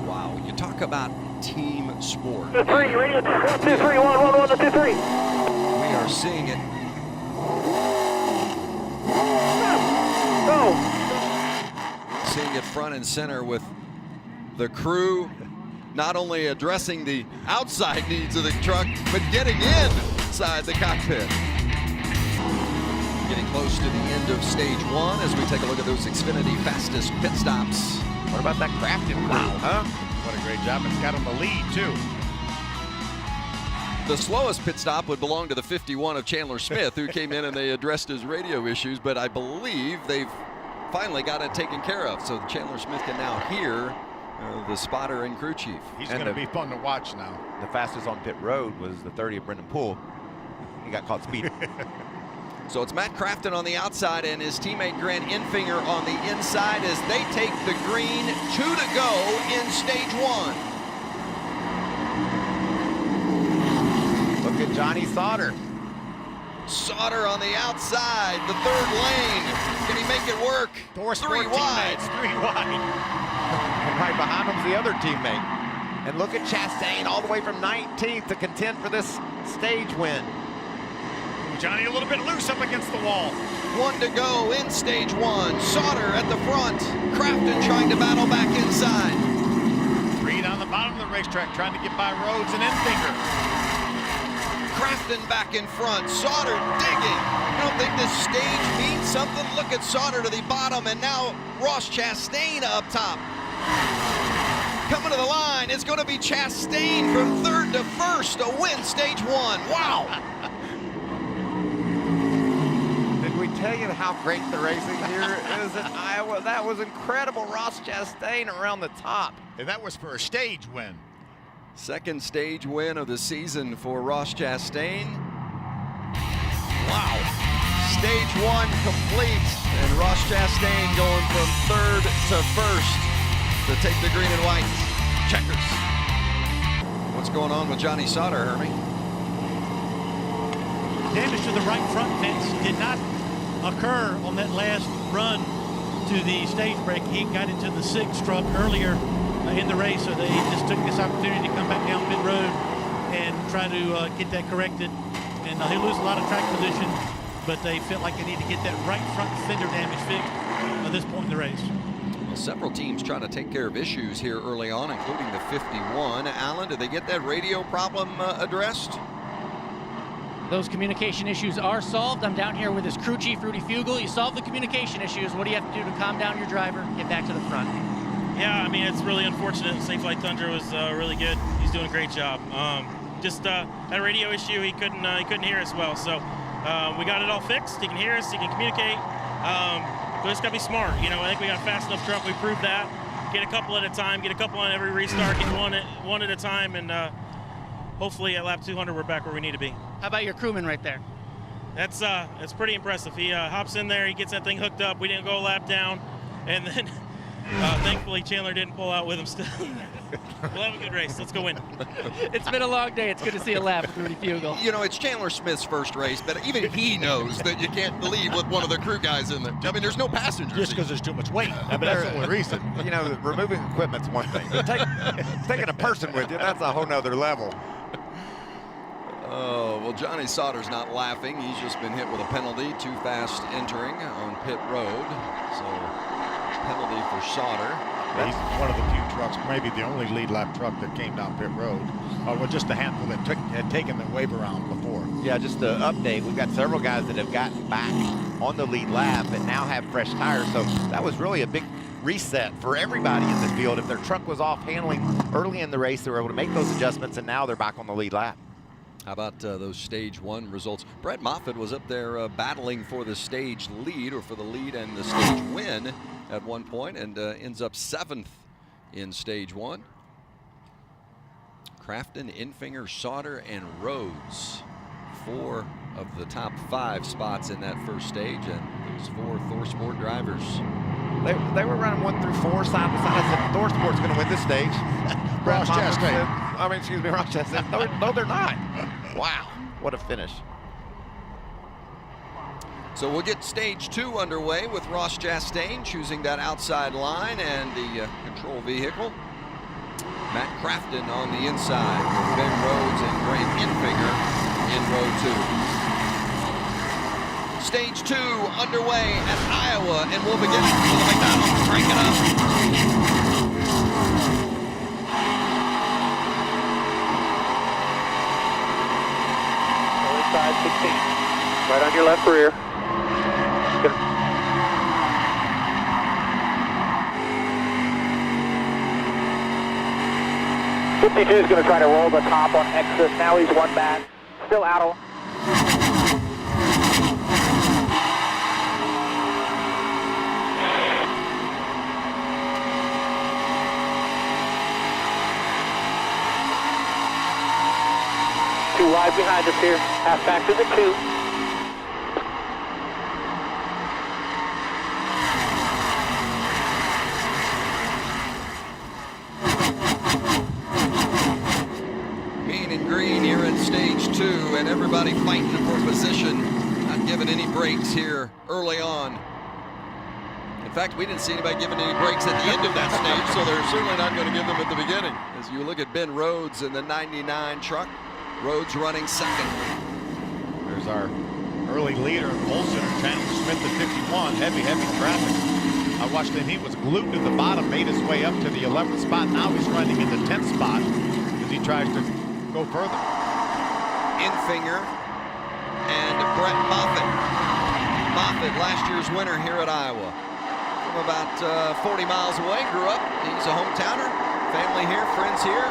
S1: Wow, you talk about team sport.
S9: 2-3, radio 1, 2, 3, 1, 1, 1, 2, 3.
S1: We are seeing it.
S9: Go.
S1: Seeing it front and center with the crew not only addressing the outside needs of the truck, but getting inside the cockpit. Getting close to the end of stage one as we take a look at those Xfinity fastest pit stops.
S8: What about that Crafton crew, huh?
S7: What a great job. It's got him the lead, too.
S1: The slowest pit stop would belong to the 51 of Chandler Smith, who came in and they addressed his radio issues, but I believe they've finally got it taken care of. So Chandler Smith can now hear the spotter and crew chief.
S7: He's going to be fun to watch now.
S8: The fastest on pit road was the 30 of Brendan Poole. He got caught speeding.
S1: So it's Matt Crafton on the outside and his teammate Grant Enfinger on the inside as they take the green, 2 to go in stage one.
S8: Look at Johnny Sauter.
S1: Sauter on the outside, the third lane. Can he make it work? 3 wide.
S7: 3 wide.
S8: And right behind him's the other teammate. And look at Chastain all the way from 19th to contend for this stage win.
S7: Johnny a little bit loose up against the wall.
S1: 1 to go in stage one. Sauter at the front. Crafton trying to battle back inside.
S7: 3 down the bottom of the racetrack trying to get by Rhodes and Enfinger.
S1: Crafton back in front. Sauter digging. I don't think this stage means something. Look at Sauter to the bottom, and now Ross Chastain up top. Coming to the line, it's going to be Chastain from 3rd to 1st to win stage one. Wow.
S8: Did we tell you how great the racing here is in Iowa? That was incredible. Ross Chastain around the top.
S7: And that was for a stage win.
S1: Second stage win of the season for Ross Chastain. Wow. Stage one complete, and Ross Chastain going from 3rd to 1st to take the green and white checkers. What's going on with Johnny Sauter, Hermie?
S3: damage to the right front fence did not occur on that last run to the stage break. He got into the 6 truck earlier in the race, so they just took this opportunity to come back down pit road and try to get that corrected. And he'll lose a lot of track position, but they felt like they need to get that right front fender damage fixed at this point in the race.
S1: Well, several teams trying to take care of issues here early on, including the 51. Alan, did they get that radio problem addressed?
S2: Those communication issues are solved. I'm down here with his crew chief, Rudy Fugel. You solve the communication issues. What do you have to do to calm down your driver, get back to the front?
S12: Yeah, I mean, it's really unfortunate. Safe Flight Tundra was really good. He's doing a great job. Just that radio issue, he couldn't hear us well. So we got it all fixed. He can hear us. He can communicate. But it's got to be smart. You know, I think we got a fast enough truck. We proved that. Get a couple at a time. Get a couple on every restart. Get one at a time. And hopefully at lap 200, we're back where we need to be.
S2: How about your crewman right there?
S12: That's pretty impressive. He hops in there. He gets that thing hooked up. We didn't go a lap down. And then thankfully Chandler didn't pull out with him still. We'll have a good race. Let's go win.
S2: It's been a long day. It's good to see a laugh with Rudy Fugel.
S1: You know, it's Chandler Smith's first race, but even he knows that you can't leave with one of the crew guys in there. I mean, there's no passengers.
S7: Just because there's too much weight. I mean, that's the only reason.
S8: You know, removing equipment's one thing. But taking a person with you, that's a whole nother level.
S1: Oh, well, Johnny Sauter's not laughing. He's just been hit with a penalty, too fast entering on pit road. So, penalty for Sauter.
S7: He's one of the few trucks, maybe the only lead lap truck that came down pit road. Well, just a handful that had taken the wave around before.
S8: Yeah, just to update, we've got several guys that have gotten back on the lead lap and now have fresh tires. So that was really a big reset for everybody in the field. If their truck was off handling early in the race, they were able to make those adjustments, and now they're back on the lead lap.
S1: How about those stage 1 results? Brett Moffitt was up there battling for the stage lead, or for the lead and the stage win at one point, and ends up 7th in stage 1. Crafton, Infinger, Sauter, and Rhodes, 4 of the top 5 spots in that first stage, and those 4 ThorSport drivers.
S8: They were running 1 through 4 side by side. I said, ThorSport's going to win this stage.
S7: Ross Chastain.
S8: Ross Chastain. No, they're not. Wow, what a finish.
S1: So we'll get stage 2 underway with Ross Chastain choosing that outside line and the control vehicle. Matt Crafton on the inside with Ben Rhodes and Graham Infinger in row 2. Stage 2 underway at Iowa, and we'll begin with the McDonald's. Crank it up.
S9: Inside 16. Right on your left rear. Good. '52 is going to try to roll the top on exit. Now he's 1 back. Still out. Wide behind us here. Half back to the 2.
S1: Mean and green here in stage 2, and everybody fighting for position, not giving any breaks here early on. In fact, we didn't see anybody giving any breaks at the end of that stage, so they're certainly not going to give them at the beginning. As you look at Ben Rhodes in the 99 truck, Rhodes running 2nd.
S7: There's our early leader, Olsen, Chandler Smith at 51. Heavy traffic. I watched him. He was glued to the bottom, made his way up to the 11th spot. Now he's running in the 10th spot as he tries to go further.
S1: Infinger and Brett Moffitt. Moffitt, last year's winner here at Iowa. From about 40 miles away, grew up. He's a hometowner. Family here, friends here.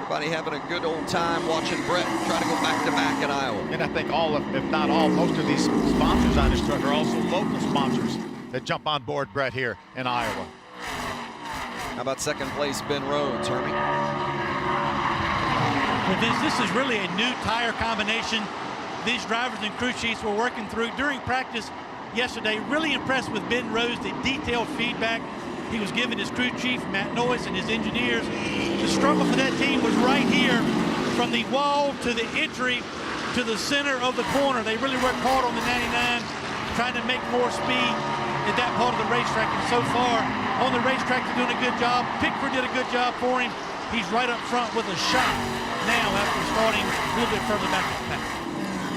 S1: Everybody having a good old time watching Brett try to go back-to-back at Iowa.
S7: And I think all, if not all, most of these sponsors on this truck are also local sponsors that jump on board Brett here in Iowa.
S1: How about 2nd place, Ben Rhodes, Hermie?
S3: Well, Vince, this is really a new tire combination these drivers and crew chiefs were working through during practice yesterday. Really impressed with Ben Rhodes, the detailed feedback he was giving his crew chief, Matt Noyes, and his engineers. The struggle for that team was right here from the wall to the entry to the center of the corner. They really worked hard on the 99, trying to make more speed at that part of the racetrack. And so far on the racetrack, they're doing a good job. Pickford did a good job for him. He's right up front with a shot now after starting a little bit further back in the pack.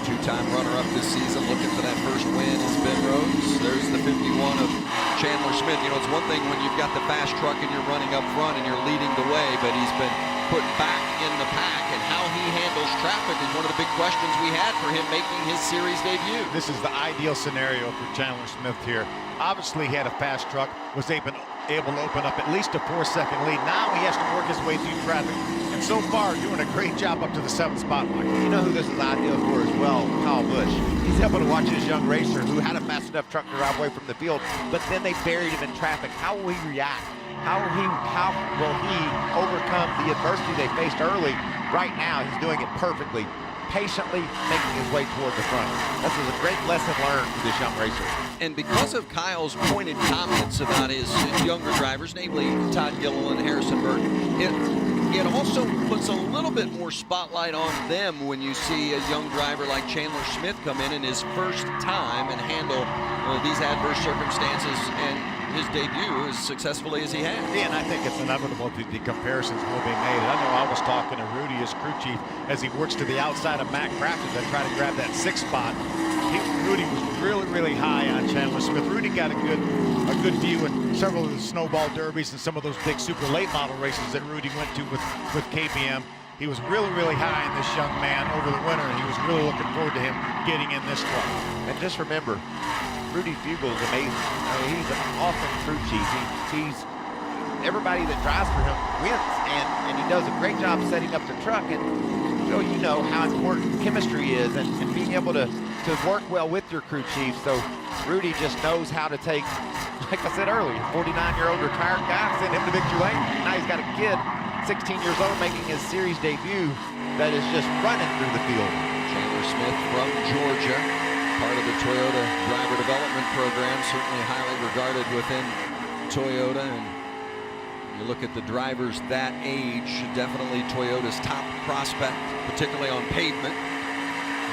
S1: Two-time runner-up this season, looking for that first win is Ben Rhodes. There's the 51 of Chandler Smith. You know, it's one thing when you've got the fast truck and you're running up front and you're leading the way, but he's been put back in the pack, and how he handles traffic is one of the big questions we had for him making his series debut.
S7: This is the ideal scenario for Chandler Smith here. Obviously, he had a fast truck, was able to open up at least a 4-second lead. Now he has to work his way through traffic, and so far doing a great job up to the 7th spot line.
S8: You know who this is ideal for as well? Kyle Busch. He's able to watch his young racer who had a fast enough truck to drive away from the field, but then they buried him in traffic. How will he react? How will he overcome the adversity they faced early? Right now, he's doing it perfectly, patiently making his way toward the front. This is a great lesson learned for this young racer.
S1: And because of Kyle's pointed comments about his younger drivers, namely Todd Gilliland and Harrison Burton, it also puts a little bit more spotlight on them when you see a young driver like Chandler Smith come in his first time and handle these adverse circumstances and his debut as successfully as he has.
S7: Yeah, and I think it's inevitable that the comparisons will be made. I know I was talking to Rudy, his crew chief, as he works to the outside of Matt Crafton to try to grab that 6th spot. Rudy was really, really high on Chandler Smith. Rudy got a good view in several of the snowball derbies and some of those big super late model races that Rudy went to with KBM. He was really, really high in this young man over the winter, and he was really looking forward to him getting in this truck.
S8: And just remember, Rudy Fugle is amazing. I mean, he's an awesome crew chief. He's everybody that drives for him wins, and he does a great job setting up the truck. And Joe, you know how important chemistry is, and being able to work well with your crew chief. So Rudy just knows how to take, like I said earlier, 49-year-old retired guy, send him to victory lane. Now he's got a kid, 16 years old, making his series debut that is just running through the field.
S1: Chandler Smith from Georgia, part of the Toyota driver development program, certainly highly regarded within Toyota. And you look at the drivers that age, definitely Toyota's top prospect, particularly on pavement.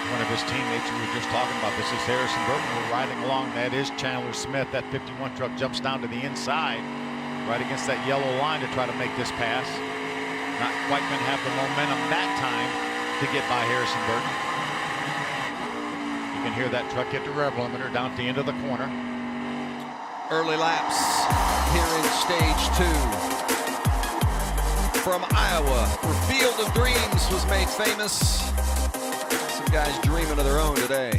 S7: One of his teammates we were just talking about, this is Harrison Burton. We're riding along. That is Chandler Smith. That 51 truck jumps down to the inside, right against that yellow line to try to make this pass. Not quite going to have the momentum that time to get by Harrison Burton. You can hear that truck hit the rev limiter down at the end of the corner.
S1: Early laps here in stage 2. From Iowa, where Field of Dreams was made famous. Some guys dreaming of their own today.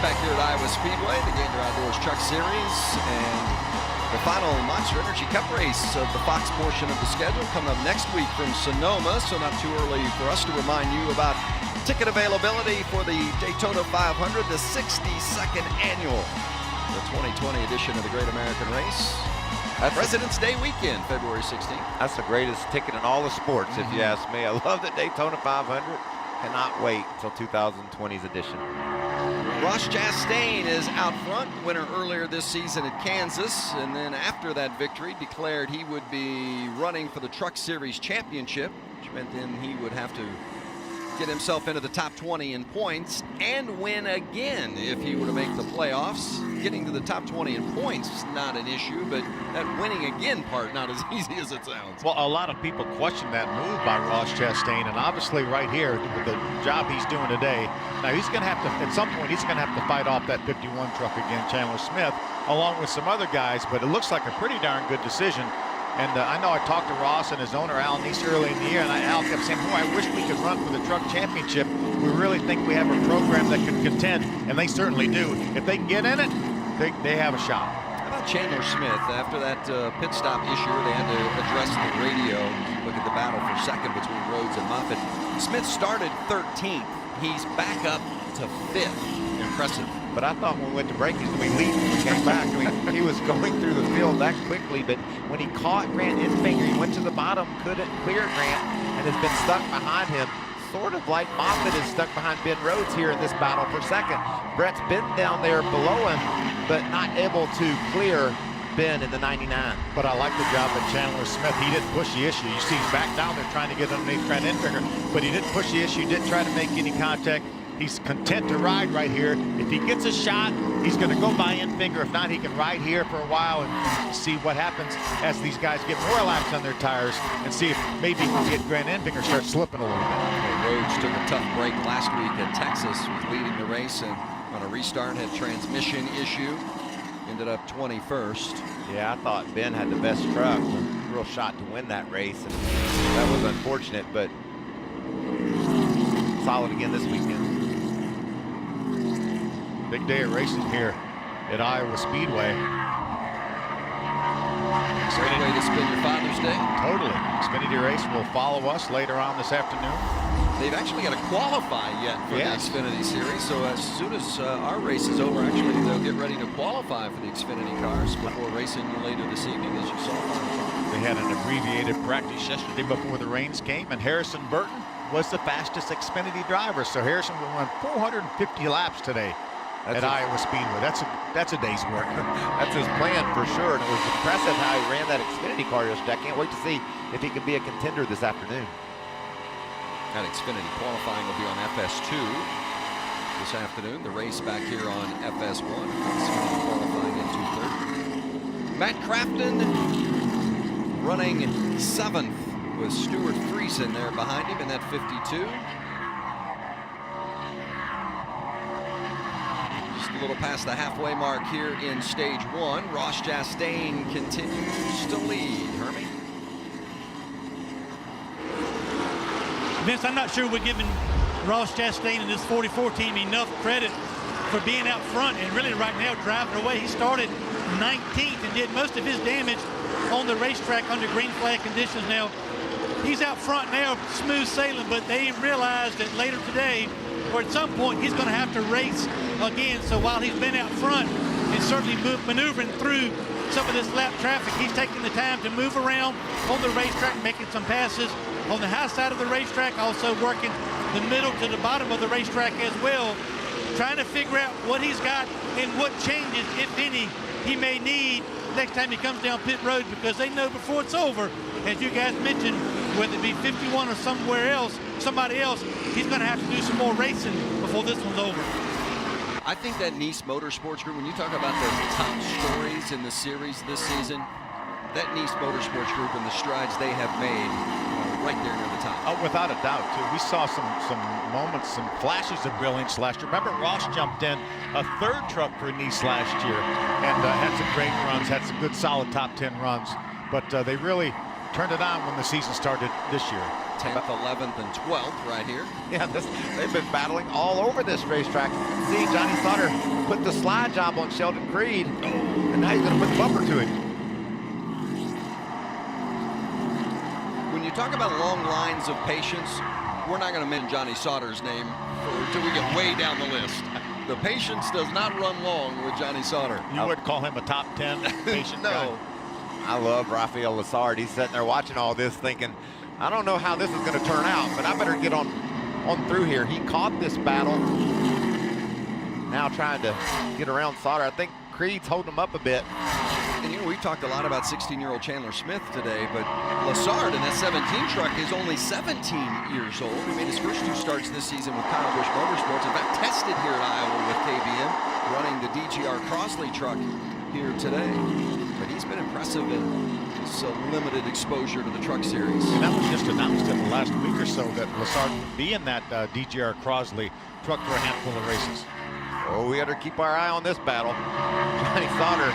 S1: Back here at Iowa Speedway, the Gander Outdoors Truck Series, and the final Monster Energy Cup race of the Fox portion of the schedule coming up next week from Sonoma, so not too early for us to remind you about ticket availability for the Daytona 500, the 62nd annual, the 2020 edition of the Great American Race. President's Day weekend, February 16th.
S8: That's the greatest ticket in all the sports, if you ask me. I love the Daytona 500. Cannot wait until 2020's edition.
S1: Ross Chastain is out front, winner earlier this season at Kansas, and then after that victory declared he would be running for the Truck Series Championship, which meant then he would have to get himself into the top 20 in points and win again if he were to make the playoffs. Getting to the top 20 in points is not an issue, but that winning again part not as easy as it sounds.
S7: Well, a lot of people question that move by Ross Chastain, and obviously right here with the job he's doing today, now he's going to have to, at some point, he's going to have to fight off that 51 truck again, Chandler Smith, along with some other guys, but it looks like a pretty darn good decision. And I know I talked to Ross and his owner, Al Neese, early in the year, and Al kept saying, boy, I wish we could run for the truck championship. We really think we have a program that could contend, and they certainly do. If they can get in it, they have a shot.
S1: How about Chandler Smith? After that pit stop issue, they had to address the radio. Look at the battle for second between Rhodes and Moffitt. Smith started 13th. He's back up to 5th. Impressive.
S8: But I thought when we went to break, he's going to be leading when we came back. I mean, he was going through the field that quickly, but when he caught Grant Enfinger, he went to the bottom, couldn't clear Grant, and has been stuck behind him, sort of like Moffitt is stuck behind Ben Rhodes here in this battle for second. Brett's been down there below him, but not able to clear Ben in the 99.
S7: But I like the job that Chandler Smith. He didn't push the issue. You see he's back down there trying to get underneath Grant Enfinger, but he didn't push the issue, didn't try to make any contact. He's content to ride right here. If he gets a shot, he's going to go by Enfinger. If not, he can ride here for a while and see what happens as these guys get more laps on their tires and see if maybe he can get Grant Enfinger start slipping a little bit.
S1: Well, Rhodes took a tough break last week at Texas, was leading the race and on a restart had transmission issue. Ended up 21st.
S8: Yeah, I thought Ben had the best truck. Real shot to win that race. And that was unfortunate, but solid again this weekend.
S7: Big day of racing here at Iowa Speedway.
S1: Great way to spend your Father's Day.
S7: Totally. Xfinity race will follow us later on this afternoon.
S1: They've actually got to qualify yet for the Xfinity Series, so as soon as our race is over, actually they'll get ready to qualify for the Xfinity cars before racing later this evening, as you saw.
S7: They had an abbreviated practice yesterday before the rains came, and Harrison Burton was the fastest Xfinity driver. So Harrison will run 450 laps today at Iowa Speedway. That's a day's work.
S8: That's his plan for sure, and it was impressive how he ran that Xfinity car yesterday. I can't wait to see if he can be a contender this afternoon.
S1: That Xfinity qualifying will be on FS2 this afternoon. The race back here on FS1. Xfinity qualifying at 2:30. Matt Crafton running 7th with Stuart Friesen there behind him in that 52. Just a little past the halfway mark here in stage 1. Ross Chastain continues to lead. Hermie?
S3: Vince, I'm not sure we're giving Ross Chastain and this 44 team enough credit for being out front and really right now driving away. He started 19th and did most of his damage on the racetrack under green flag conditions. Now, he's out front now, smooth sailing, but they realized that later today, or at some point, he's going to have to race again. So while he's been out front and certainly maneuvering through some of this lap traffic, he's taking the time to move around on the racetrack, making some passes on the high side of the racetrack, also working the middle to the bottom of the racetrack as well, trying to figure out what he's got and what changes, if any, he may need next time he comes down pit road, because they know before it's over, as you guys mentioned, whether it be 51 or somebody else, he's going to have to do some more racing before this one's over.
S1: I think that Nice Motorsports Group, when you talk about the top stories in the series this season, that Nice Motorsports Group and the strides they have made right there near the top.
S7: Without a doubt, too. We saw some moments, some flashes of brilliance last year. Remember, Ross jumped in a 3rd truck for Nice last year and had some great runs, had some good solid top 10 runs. But they really turned it on when the season started this year.
S1: 10th, 11th, and 12th right here.
S8: Yeah, they've been battling all over this racetrack. See, Johnny Sauter put the slide job on Sheldon Creed, and now he's going to put the bumper to him.
S1: When you talk about long lines of patience, we're not going to mention Johnny Sauter's name until we get way down the list. The patience does not run long with Johnny Sauter.
S7: You wouldn't call him a top 10 patient guy?
S1: No.
S8: I love Rafael Lessard. He's sitting there watching all this thinking, I don't know how this is going to turn out, but I better get on through here. He caught this battle. Now trying to get around Sauter. I think Creed's holding him up a bit.
S1: And you know, we talked a lot about 16-year-old Chandler Smith today, but Lessard in that 17 truck is only 17 years old. He made his first 2 starts this season with Kyle Busch Motorsports. In fact, tested here at Iowa with KBM, running the DGR Crossley truck here today. But he's been impressive in his limited exposure to the truck series.
S7: And that was just announced in the last week or so that Lessard would be in that DGR Crossley truck for a handful of races.
S8: Oh, we got to keep our eye on this battle. Johnny Sauter,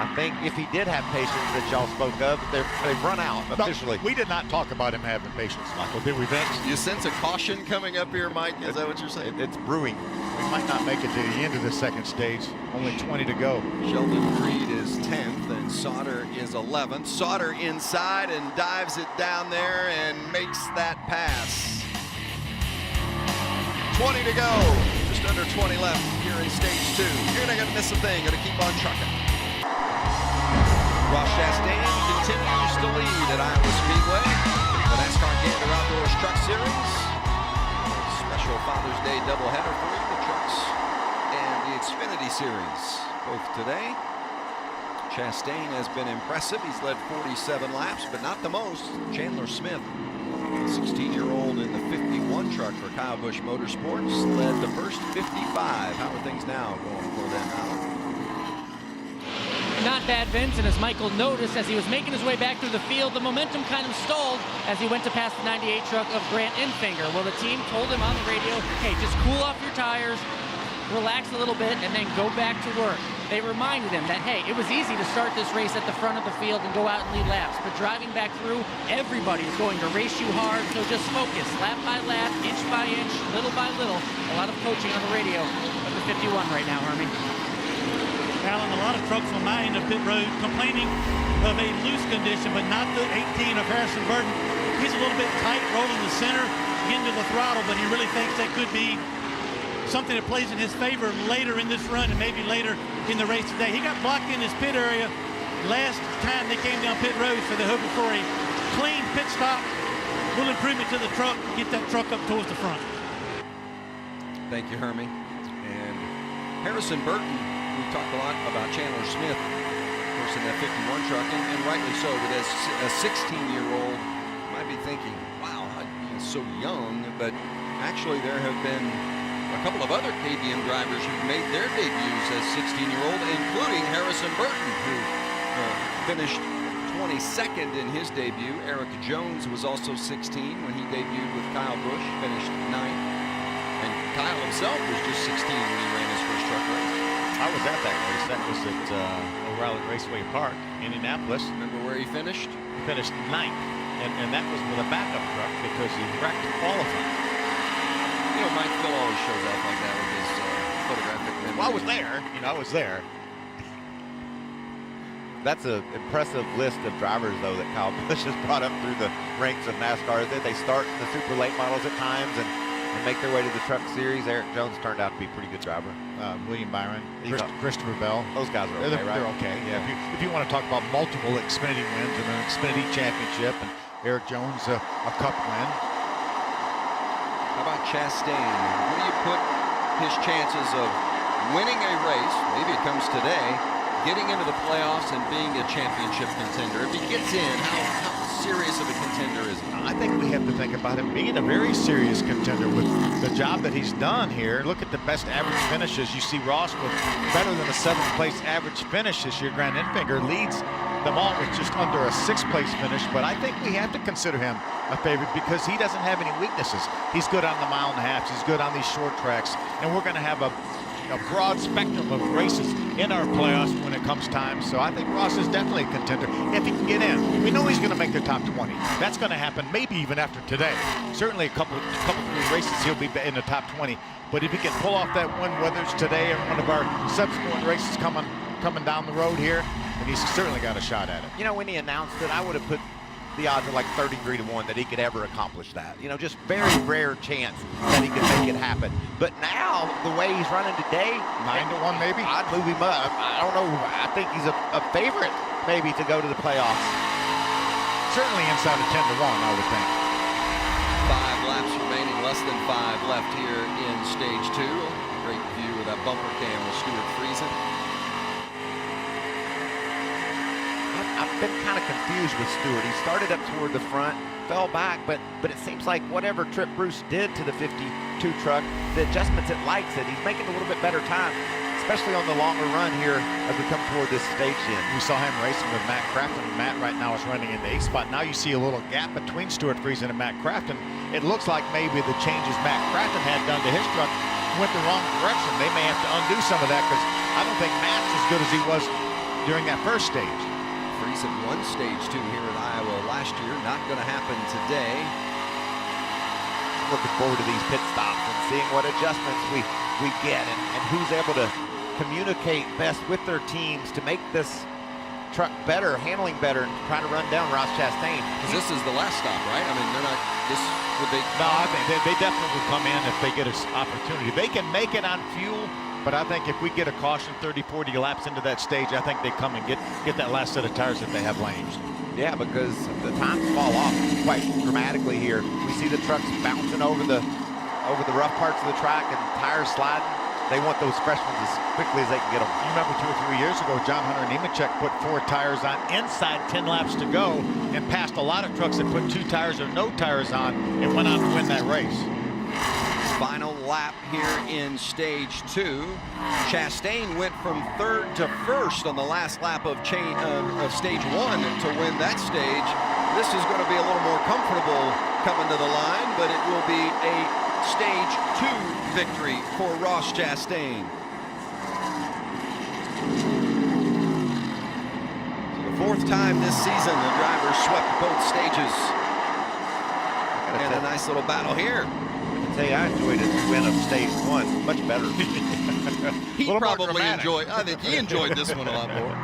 S8: I think if he did have patience that y'all spoke of, they've run out officially.
S7: No, we did not talk about him having patience, Michael, did we, Vince?
S1: You sense a caution coming up here, Mike? Is that what you're saying?
S8: It's brewing.
S7: We might not make it to the end of the second stage. Only 20 to go.
S1: Sheldon Creed is 10th and Sauter is 11th. Sauter inside and dives it down there and makes that pass. 20 to go. Just under 20 left here in stage 2. You're not going to miss a thing. Going to keep on trucking. Ross Chastain continues to lead at Iowa Speedway. The NASCAR Gander Outdoors Truck Series. Special Father's Day doubleheader for the trucks and the Xfinity Series, both today Chastain has been impressive. He's led 47 laps, but not the most. Chandler Smith, the 16-year-old in the 51 truck for Kyle Busch Motorsports, led the first 55. How are things now going for them, Alan?
S2: Not bad, Vince, and as Michael noticed as he was making his way back through the field, the momentum kind of stalled as he went to pass the 98 truck of Grant Enfinger. Well, the team told him on the radio, hey, just cool off your tires, relax a little bit, and then go back to work. They reminded him that, hey, it was easy to start this race at the front of the field and go out and lead laps, but driving back through, everybody is going to race you hard, so just focus, lap by lap, inch by inch, little by little. A lot of coaching on the radio of the 51 right now, Hermie.
S3: Alan, a lot of trucks on my end of pit road complaining of a loose condition, but not the 18 of Harrison Burton. He's a little bit tight, rolling the center, into the throttle, but he really thinks that could be something that plays in his favor later in this run and maybe later in the race today. He got blocked in his pit area last time they came down pit road, so they're hoping for a clean pit stop, little improvement to the truck, get that truck up towards the front.
S1: Thank you, Hermie. And Harrison Burton, we talked a lot about Chandler Smith, of course, in that 51 truck, and rightly so, but as a 16-year-old, might be thinking, wow, he's so young, but actually there have been a couple of other KBM drivers who've made their debuts as 16-year-old, including Harrison Burton, who finished 22nd in his debut. Eric Jones was also 16 when he debuted with Kyle Busch, finished 9th. And Kyle himself was just 16 when he ran his first truck race.
S7: I was at that race. That was at O'Reilly Raceway Park, Indianapolis.
S1: Remember where he finished?
S7: He finished 9th, and that was with a backup truck because he wrecked qualifying.
S1: You know, Mike Phil always shows off like that with his photographic memory.
S7: Well, I was there. I was there.
S8: That's an impressive list of drivers, though, that Kyle Busch has brought up through the ranks of NASCAR. They start in the super late models at times and make their way to the Truck Series. Eric Jones turned out to be a pretty good driver.
S7: William Byron, Christopher Bell.
S8: Those guys are okay, right?
S7: They're okay, yeah. If you want to talk about multiple Xfinity wins and an Xfinity championship, and Eric Jones a Cup win.
S1: How about Chastain? Where do you put his chances of winning a race, maybe it comes today, getting into the playoffs and being a championship contender? If he gets in, how serious of a contender is he?
S7: I think we have to think about him being a very serious contender with the job that he's done here. Look at the best average finishes. You see Ross with better than a 7th place average finish this year. Grant Enfinger leads them all with just under a 6th place finish, but I think we have to consider him a favorite because he doesn't have any weaknesses. He's good on the mile and a half. He's good on these short tracks, and we're going to have a broad spectrum of races in our playoffs when it comes time. So I think Ross is definitely a contender if he can get in. We know he's going to make the top 20. That's going to happen maybe even after today. Certainly a couple of races he'll be in the top 20. But if he can pull off that win, whether it's today or one of our subsequent races coming down the road here, then he's certainly got a shot at it.
S8: You know, when he announced it, I would have put the odds are like 33-1 that he could ever accomplish that. You know, just very rare chance that he could make it happen. But now, the way he's running today,
S7: 9-1 maybe?
S8: I'd move him up. I don't know. I think he's a favorite maybe to go to the playoffs.
S7: Certainly inside of 10-1, I would think.
S1: 5 laps remaining, less than 5 left here in stage 2. Great view of that bumper cam with Stuart Friesen.
S8: I've been kind of confused with Stewart. He started up toward the front, fell back, but it seems like whatever Trip Bruce did to the 52 truck, the adjustments it likes it. He's making a little bit better time, especially on the longer run here as we come toward this stage end.
S7: We saw him racing with Matt Crafton. Matt right now is running in the 8th spot. Now you see a little gap between Stuart Friesen and Matt Crafton. It looks like maybe the changes Matt Crafton had done to his truck went the wrong direction. They may have to undo some of that because I don't think Matt's as good as he was during that first stage.
S1: Friesen won stage 2 here at Iowa last year. Not going to happen today.
S8: Looking forward to these pit stops and seeing what adjustments we get and who's able to communicate best with their teams to make this truck better, handling better, and trying to run down Ross Chastain.
S1: Because this is the last stop, right? I mean, they're not. Would they?
S7: No, I think they definitely will come in if they get an opportunity. They can make it on fuel. But I think if we get a caution 30, 40 laps into that stage, I think they come and get that last set of tires that they have lanes.
S8: Yeah, because the times fall off quite dramatically here. We see the trucks bouncing over the rough parts of the track and tires sliding. They want those freshmen as quickly as they can get them.
S7: You remember 2 or 3 years ago, John Hunter Nemechek put 4 tires on inside 10 laps to go and passed a lot of trucks that put 2 tires or no tires on and went on to win that race.
S1: Final lap here in stage 2. Chastain went from 3rd to 1st on the last lap of stage 1 to win that stage. This is going to be a little more comfortable coming to the line, but it will be a stage 2 victory for Ross Chastain. So the 4th time this season the drivers swept both stages. And a nice little battle here.
S8: I tell you, I enjoyed his win of stage 1 much better.
S1: He probably enjoyed. I think he enjoyed this one a lot more.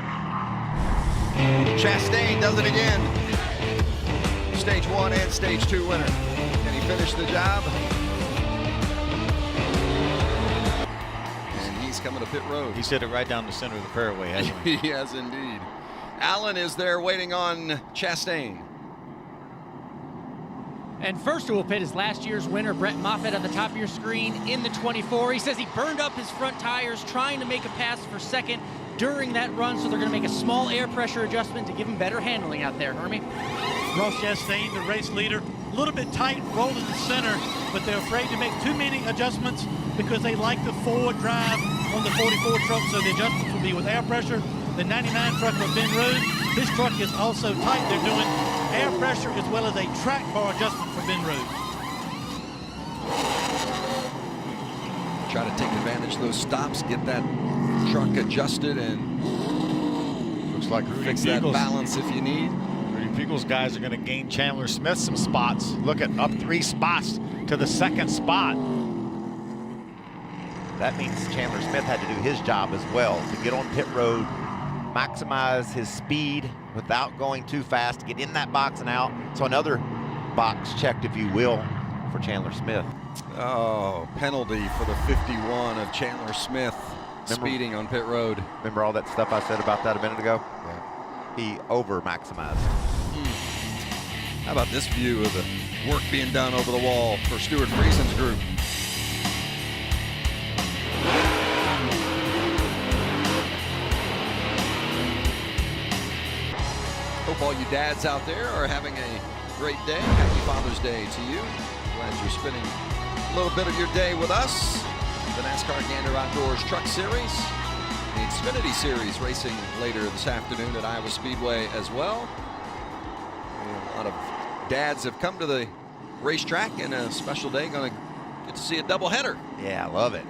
S1: Chastain does it again. Stage 1 and stage 2 winner. Can he finish the job? And he's coming to pit road.
S7: He's hit it right down the center of the fairway, hasn't he?
S1: He has indeed. Allen is there waiting on Chastain.
S2: And first who will pit is last year's winner, Brett Moffitt, on the top of your screen in the 24. He says he burned up his front tires trying to make a pass for second during that run, so they're going to make a small air pressure adjustment to give him better handling out there. Hermie?
S3: Ross Chastain, the race leader, a little bit tight, rolled in the center, but they're afraid to make too many adjustments because they like the forward drive on the 44 truck, so the adjustments will be with air pressure. The 99 truck of Ben Rhodes, this truck is also tight. They're doing air pressure as well as a track bar adjustment for Ben Rhodes.
S1: Try to take advantage of those stops, get that truck adjusted, and
S7: looks like Rudy
S1: fix
S7: Peagle's,
S1: that balance if you need.
S7: Rudy Peagle's guys are going to gain Chandler Smith some spots. Look at up 3 spots to the 2nd spot.
S8: That means Chandler Smith had to do his job as well to get on pit road, maximize his speed without going too fast, get in that box and out. So another box checked, if you will, for Chandler Smith.
S1: Oh, penalty for the 51 of Chandler Smith speeding on pit road.
S8: Remember all that stuff I said about that a minute ago? Yeah. He over maximized.
S1: How about this view of the work being done over the wall for Stuart Friesen's group? Hope all you dads out there are having a great day. Happy Father's Day to you. Glad you're spending a little bit of your day with us. The NASCAR Gander Outdoors Truck Series, the Xfinity Series racing later this afternoon at Iowa Speedway as well. A lot of dads have come to the racetrack, and a special day, going to get to see a doubleheader.
S8: Yeah, I love it.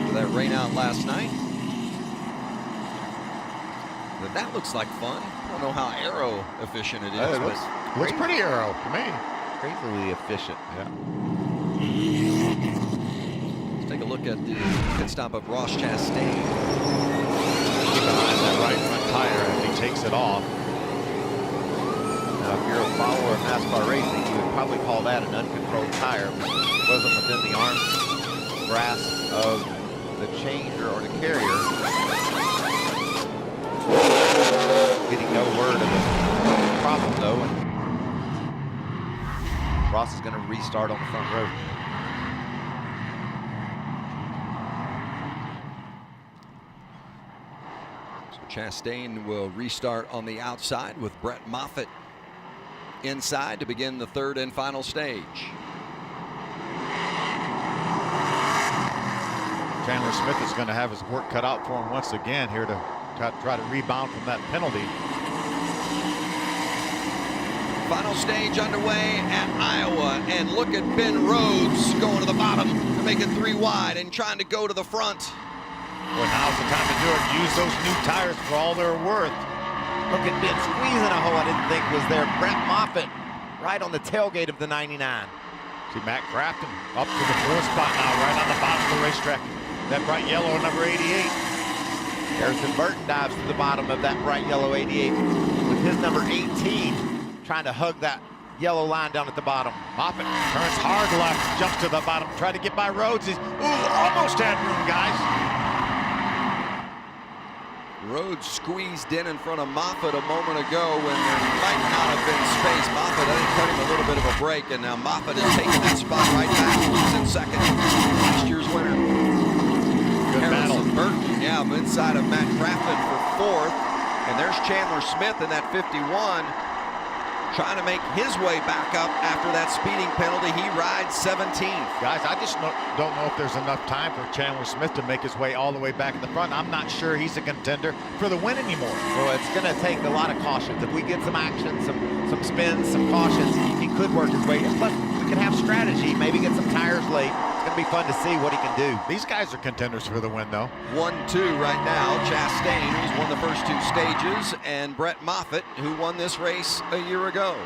S1: After that rain out last night. But that looks like fun. I don't know how aero efficient it is.
S7: It looks pretty aero to me.
S8: Crazily efficient.
S7: Yeah.
S1: Let's take a look at the pit stop of Ross Chastain.
S7: Keep an eye on that right front tire as he takes it off.
S8: Now, if you're a follower of NASCAR racing, you would probably call that an uncontrolled tire. It wasn't within the arm grasp of the changer or the carrier. Getting no word of the problem, though, and Ross is going to restart on the front row.
S1: So Chastain will restart on the outside with Brett Moffitt inside to begin the 3rd and final stage.
S7: Chandler Smith is going to have his work cut out for him once again here to try to rebound from that penalty.
S1: Final stage underway at Iowa, and look at Ben Rhodes going to the bottom to make it 3 wide and trying to go to the front.
S7: Well, now's the time to do it. Use those new tires for all they're worth.
S8: Look at Ben squeezing a hole I didn't think was there. Brett Moffitt right on the tailgate of the 99.
S7: See Matt Crafton up to the 4th spot now, right on the bottom of the racetrack. That bright yellow number 88.
S8: Harrison Burton dives to the bottom of that bright yellow 88 with his number 18 trying to hug that yellow line down at the bottom.
S7: Moffitt turns hard left, jumps to the bottom, try to get by Rhodes. He's almost had room, guys.
S1: Rhodes squeezed in front of Moffitt a moment ago when there might not have been space. Moffitt, I think, cut him a little bit of a break, and now Moffitt is taking that spot right back. He's in 2nd. Last year's winner. inside of Matt Grafton for 4th. And there's Chandler Smith in that 51, trying to make his way back up after that speeding penalty. He rides 17th.
S7: Guys, I just don't know if there's enough time for Chandler Smith to make his way all the way back in the front. I'm not sure he's a contender for the win anymore.
S8: Well, it's going to take a lot of cautions. If we get some action, some spins, some cautions, he could work his way. Plus, we can have strategy, maybe get some tires late. It's going to be fun to see what he can do.
S7: These guys are contenders for the win, though.
S1: 1-2 right now. Chastain, who's won the first 2 stages, and Brett Moffitt, who won this race a year ago.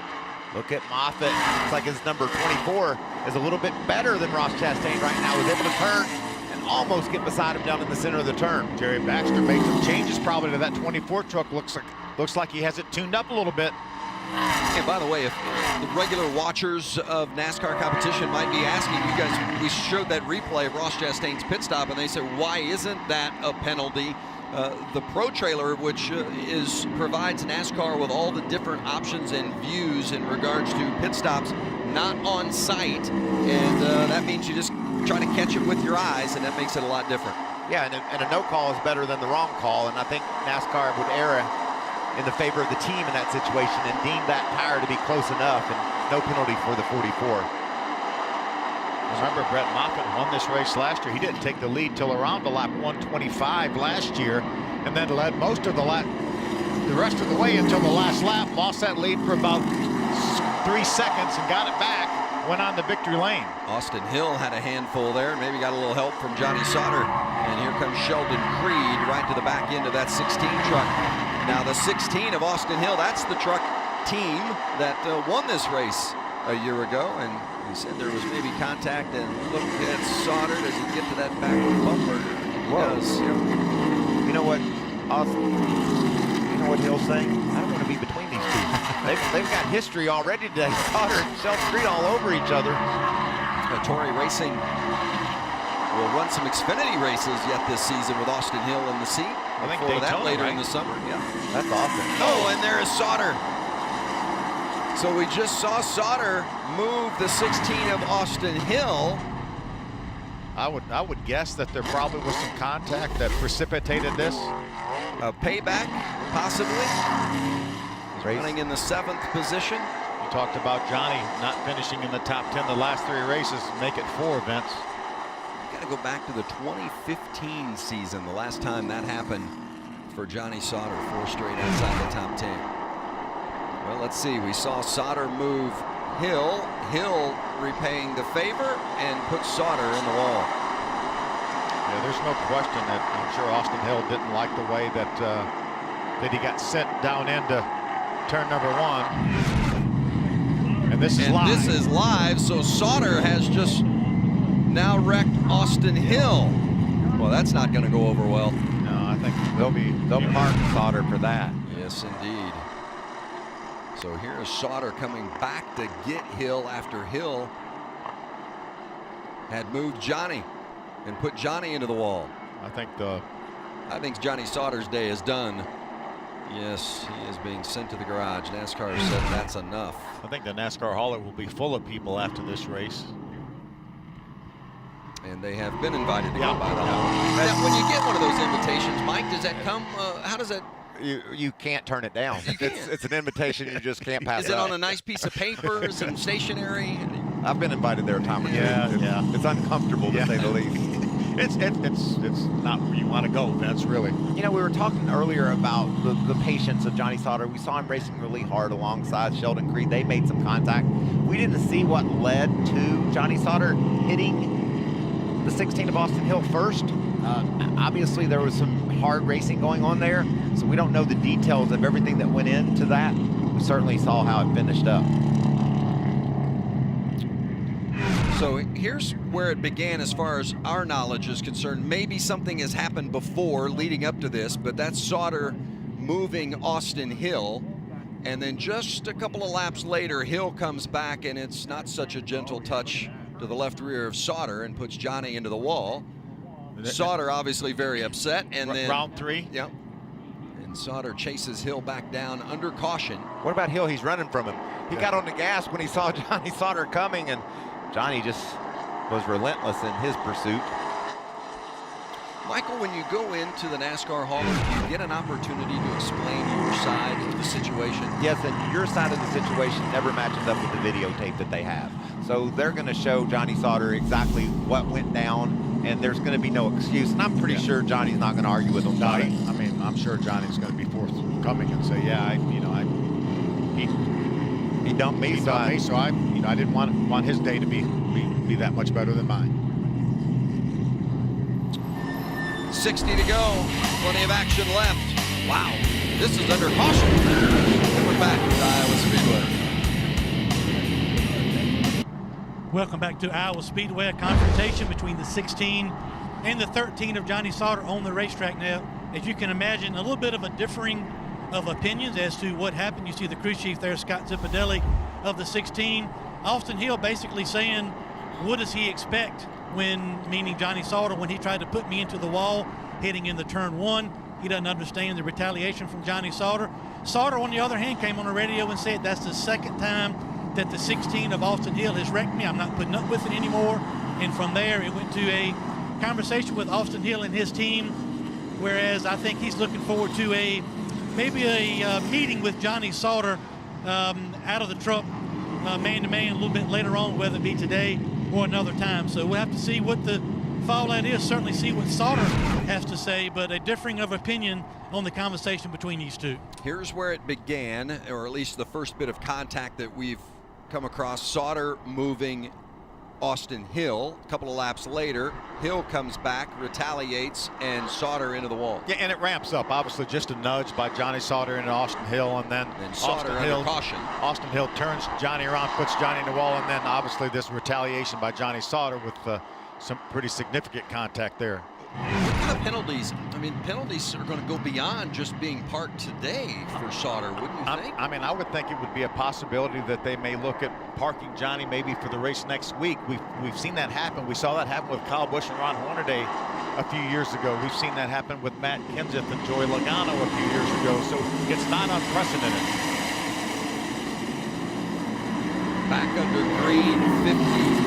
S8: Look at Moffitt. Looks like his number 24 is a little bit better than Ross Chastain right now. Was able to turn and almost get beside him down in the center of the turn.
S7: Jerry Baxter made some changes probably to that 24 truck. Looks like he has it tuned up a little bit.
S1: And by the way, if the regular watchers of NASCAR competition might be asking you guys, we showed that replay of Ross Chastain's pit stop, and they said, why isn't that a penalty? The Pro Trailer, which provides NASCAR with all the different options and views in regards to pit stops, not on site, and that means you just try to catch it with your eyes, and that makes it a lot different.
S8: Yeah, and a no call is better than the wrong call, and I think NASCAR would err in the favor of the team in that situation and deem that tire to be close enough, and no penalty for the 44.
S7: Remember, Brett Moffitt won this race last year. He didn't take the lead till around the lap 125 last year, and then led most of the rest of the way until the last lap. Lost that lead for about 3 seconds and got it back. Went on the victory lane.
S1: Austin Hill had a handful there, maybe got a little help from Johnny Sauter. And here comes Sheldon Creed right to the back end of that 16 truck. Now the 16 of Austin Hill, that's the truck team that won this race a year ago. And he said there was maybe contact, and look at Sauter. Does he get to that back bumper? He does.
S8: You know what, Austin? You know what Hill's saying? I don't want to be between these two. They've got history already today. Sauter and Sheldon Creed all over each other.
S1: Tory Racing will run some Xfinity races yet this season with Austin Hill in the seat.
S7: I think
S1: Daytona,
S7: that
S1: later
S7: right?
S1: in the summer. Yeah,
S8: that's awesome.
S1: Oh, and there is Sauter. So we just saw Sauter move the 16 of Austin Hill.
S7: I would guess that there probably was some contact that precipitated this.
S1: A payback, possibly. He's running in the 7th position.
S7: You talked about Johnny not finishing in the top 10 the last 3 races, make it 4 events.
S1: Got to go back to the 2015 season, the last time that happened for Johnny Sauter, 4 straight outside the top 10. Well, let's see. We saw Sauter move Hill. Hill repaying the favor and put Sauter in the wall.
S7: Yeah, there's no question that I'm sure Austin Hill didn't like the way that that he got sent down into turn number 1. And this is live.
S1: This is live, so Sauter has just now wrecked Austin Hill. Well, that's not going to go over well.
S7: No, I think
S8: they'll mark Sauter for that.
S1: Yes, indeed. So here is Sauter coming back to get Hill after Hill had moved Johnny and put Johnny into the wall.
S7: I think
S1: Johnny Sauter's day is done. Yes, he is being sent to the garage. NASCAR said that's enough.
S7: I think the NASCAR hauler will be full of people after this race.
S1: And they have been invited to go by the hauler. Now, when you get one of those invitations, Mike, does that come, how does that?
S8: You can't turn it down. It's an invitation you just can't pass.
S1: Is it on a nice piece of paper, some stationery?
S8: I've been invited there a time or two.
S7: Yeah.
S8: It's uncomfortable to say the least.
S7: It's not where you want to go, Vince, really.
S8: You know, we were talking earlier about the patience of Johnny Sauter. We saw him racing really hard alongside Sheldon Creed. They made some contact. We didn't see what led to Johnny Sauter hitting the 16 of Austin Hill first. Obviously, there was some hard racing going on there, so we don't know the details of everything that went into that. We certainly saw how it finished up.
S1: So here's where it began as far as our knowledge is concerned. Maybe something has happened before leading up to this, but that's Sauter moving Austin Hill. And then just a couple of laps later, Hill comes back, and it's not such a gentle touch to the left rear of Sauter and puts Johnny into the wall. Sauter obviously very upset. And then
S7: round 3.
S1: Yep. And Sauter chases Hill back down under caution.
S8: What about Hill? He's running from him. He got on the gas when he saw Johnny Sauter coming, and Johnny just was relentless in his pursuit.
S1: Michael, when you go into the NASCAR Hall, do you get an opportunity to explain your side of the situation?
S8: Yes, and your side of the situation never matches up with the videotape that they have. So they're going to show Johnny Sauter exactly what went down, and there's going to be no excuse. And I'm pretty sure Johnny's not going to argue with him about it.
S7: I mean, I'm sure Johnny's going to be forthcoming and say, yeah, he dumped me, so I didn't want his day to be that much better than mine.
S1: 60 to go, plenty of action left. Wow, this is under caution. And we're back to Iowa Speedway.
S3: Welcome back to Iowa Speedway, a confrontation between the 16 and the 13 of Johnny Sauter on the racetrack now. As you can imagine, a little bit of a differing of opinions as to what happened. You see the crew chief there, Scott Zippadelli of the 16. Austin Hill basically saying, what does he expect when, meaning Johnny Sauter, when he tried to put me into the wall, hitting in the turn 1. He doesn't understand the retaliation from Johnny Sauter. Sauter, on the other hand, came on the radio and said that's the second time that the 16 of Austin Hill has wrecked me. I'm not putting up with it anymore. And from there, it went to a conversation with Austin Hill and his team, whereas I think he's looking forward to maybe a meeting with Johnny Sauter out of the truck, man-to-man, a little bit later on, whether it be today or another time. So we'll have to see what the fallout is, certainly see what Sauter has to say, but a differing of opinion on the conversation between these two.
S1: Here's where it began, or at least the first bit of contact that we've come across. Sauter moving Austin Hill. A couple of laps later, Hill comes back, retaliates, and Sauter into the wall.
S7: Yeah, and it ramps up. Obviously, just a nudge by Johnny Sauter into Austin Hill, and then
S1: Sauter under caution.
S7: Austin Hill turns Johnny around, puts Johnny in the wall, and then obviously this retaliation by Johnny Sauter with some pretty significant contact there.
S1: What kind of penalties? I mean, penalties are going to go beyond just being parked today for Sauter, wouldn't you think?
S7: I mean, I would think it would be a possibility that they may look at parking Johnny maybe for the race next week. We've seen that happen. We saw that happen with Kyle Busch and Ron Hornaday a few years ago. We've seen that happen with Matt Kenseth and Joey Logano a few years ago. So it's not unprecedented.
S1: Back under green,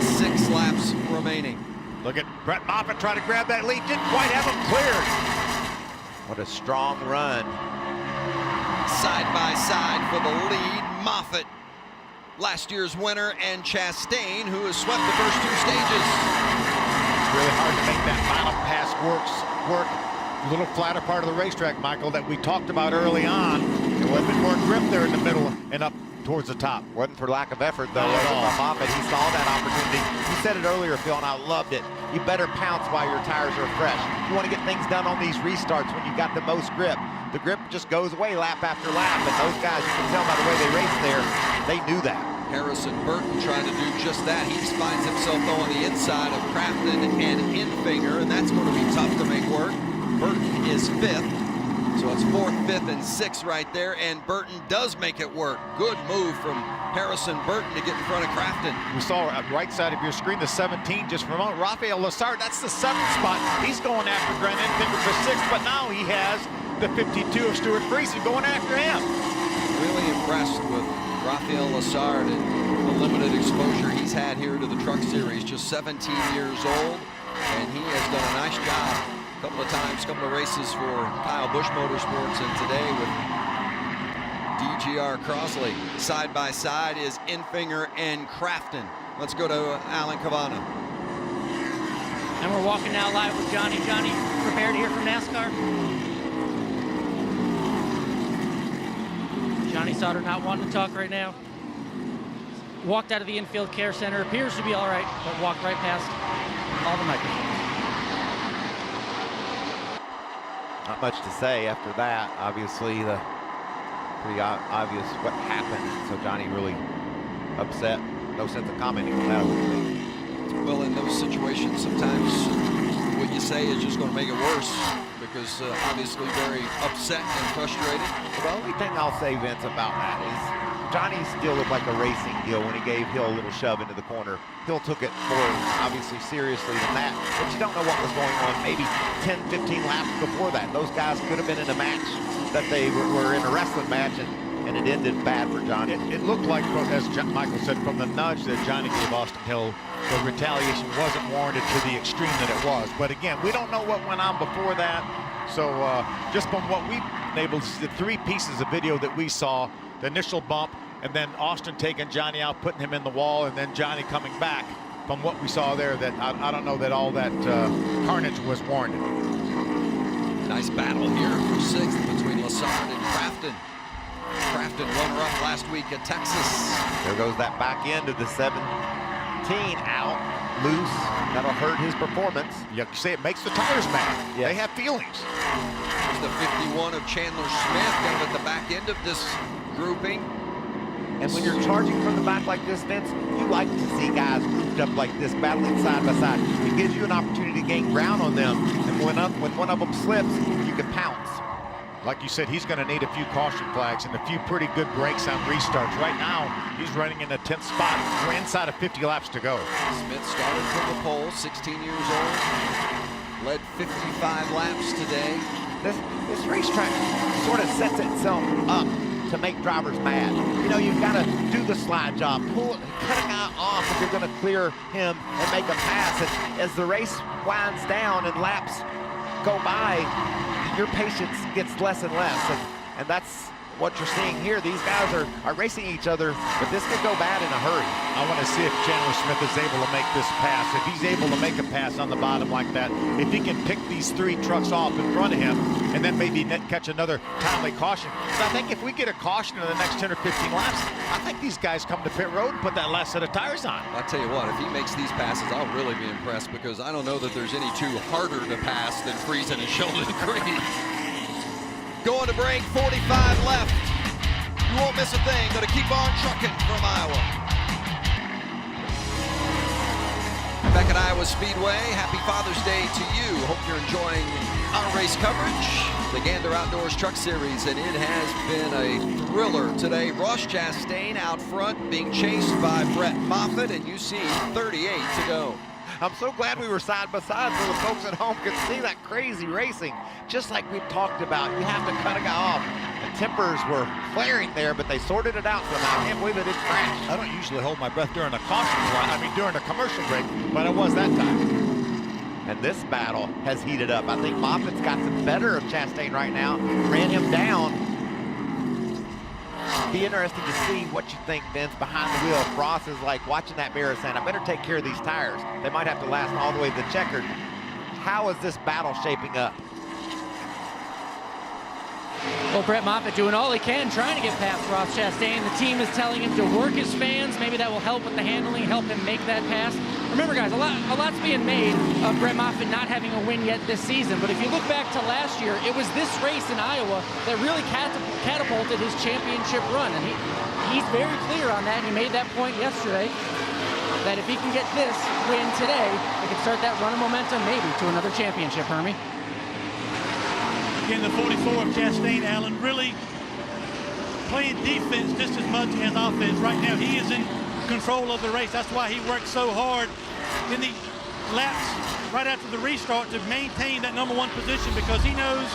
S1: 56 laps remaining.
S7: Look at Brett Moffitt trying to grab that lead. Didn't quite have him cleared.
S8: What a strong run.
S1: Side by side for the lead. Moffitt, last year's winner, and Chastain, who has swept the first two stages.
S7: It's really hard to make that final pass work. A little flatter part of the racetrack, Michael, that we talked about early on. A little bit more grip there in the middle and up towards the top.
S8: Wasn't for lack of effort, though. Moffitt, he saw that opportunity. You said it earlier, Phil, and I loved it. You better pounce while your tires are fresh. You want to get things done on these restarts when you've got the most grip. The grip just goes away lap after lap, and those guys, you can tell by the way they race there, they knew that.
S1: Harrison Burton trying to do just that. He finds himself on the inside of Crafton and Infinger, and that's going to be tough to make work. Burton is 5th. So it's 4th, 5th, and 6th right there, and Burton does make it work. Good move from Harrison Burton to get in front of Crafton.
S7: We saw at right side of your screen the 17 just for a moment. Rafael Lessard, that's the 7th spot. He's going after Grant Enfinger for 6th, but now he has the 52 of Stuart Friesen going after him.
S1: Really impressed with Rafael Lessard and the limited exposure he's had here to the Truck Series. Just 17 years old, and he has done a nice job. Couple of times, couple of races for Kyle Busch Motorsports, and today with DGR Crossley. Side by side is Infinger and Crafton. Let's go to Alan Cavana.
S2: And we're walking now live with Johnny. Johnny, prepared to hear from NASCAR? Johnny Sauter not wanting to talk right now. Walked out of the infield care center, appears to be all right, but walked right past all the microphones.
S8: Not much to say after that. Obviously, the pretty obvious what happened. So Johnny really upset. No sense of commenting on that, I would think.
S1: Well, in those situations, sometimes what you say is just going to make it worse because obviously very upset and frustrated.
S8: The only thing I'll say, Vince, about that is Johnny still looked like a racing deal when he gave Hill a little shove into the corner. Hill took it more, obviously, seriously than that, but you don't know what was going on maybe 10, 15 laps before that. Those guys could have been in a match that they were in a wrestling match, and and it ended bad for Johnny.
S7: It looked like, as Michael said, from the nudge that Johnny gave Austin Hill, the retaliation wasn't warranted to the extreme that it was. But again, we don't know what went on before that. So just from what we've been able to see, the 3 pieces of video that we saw, the initial bump, and then Austin taking Johnny out, putting him in the wall, and then Johnny coming back. From what we saw there, that I don't know that all that carnage was warranted.
S1: Nice battle here for 6th between Lassard and Crafton. Crafton runner-up last week at Texas.
S8: There goes that back end of the 17 out, loose. That'll hurt his performance.
S7: You say it makes the tires mad.
S8: Yes.
S7: They have feelings.
S1: There's the 51 of Chandler Smith down at the back end of this grouping.
S8: And when you're charging from the back like this, Vince, you like to see guys grouped up like this, battling side by side. It gives you an opportunity to gain ground on them. And when one of them slips, you can pounce.
S7: Like you said, he's going to need a few caution flags and a few pretty good brakes on restarts. Right now, he's running in the 10th spot. We're inside of 50 laps to go.
S1: Smith started from the pole, 16 years old. Led 55 laps today.
S8: This racetrack sort of sets itself up to make drivers mad. You know, you've got to do the slide job, cut a guy off if you're going to clear him and make a pass. And as the race winds down and laps go by, your patience gets less and less. And that's what you're seeing here. These guys are racing each other, but this could go bad in a hurry.
S7: I want to see if Chandler Smith is able to make this pass. If he's able to make a pass on the bottom like that, if he can pick these 3 trucks off in front of him and then maybe catch another timely caution. So I think if we get a caution in the next 10 or 15 laps, I think these guys come to pit road and put that last set of tires on.
S1: I'll tell you what, if he makes these passes, I'll really be impressed, because I don't know that there's any 2 harder to pass than Friesen and Sheldon Creed. Going to break, 45 left. You won't miss a thing. Going to keep on trucking from Iowa. Back at Iowa Speedway, happy Father's Day to you. Hope you're enjoying our race coverage, the Gander Outdoors Truck Series, and it has been a thriller today. Ross Chastain out front being chased by Brett Moffitt, and you see 38 to go.
S8: I'm so glad we were side by side so the folks at home could see that crazy racing. Just like we've talked about, you have to cut a guy off. The tempers were flaring there, but they sorted it out somehow. I can't believe they didn't crash.
S7: I don't usually hold my breath during a caution run, during a commercial break, but it was that time.
S8: And this battle has heated up. I think Moffitt's got the better of Chastain right now. Ran him down. Be interesting to see what you think, Vince, behind the wheel. If Ross is like watching that mirror saying, I better take care of these tires. They might have to last all the way to the checkered. How is this battle shaping up?
S2: Well, Brett Moffitt doing all he can, trying to get past Ross Chastain. The team is telling him to work his fans. Maybe that will help with the handling, help him make that pass. Remember, guys, a lot's being made of Brett Moffitt not having a win yet this season. But if you look back to last year, it was this race in Iowa that really catapulted his championship run. And he's very clear on that. And he made that point yesterday, that if he can get this win today, they can start that run of momentum maybe to another championship, Hermie.
S3: Again, the 44 of Chastain, Allen, really playing defense just as much as offense. Right now, he is in control of the race. That's why he worked so hard in the laps right after the restart to maintain that #1 position, because he knows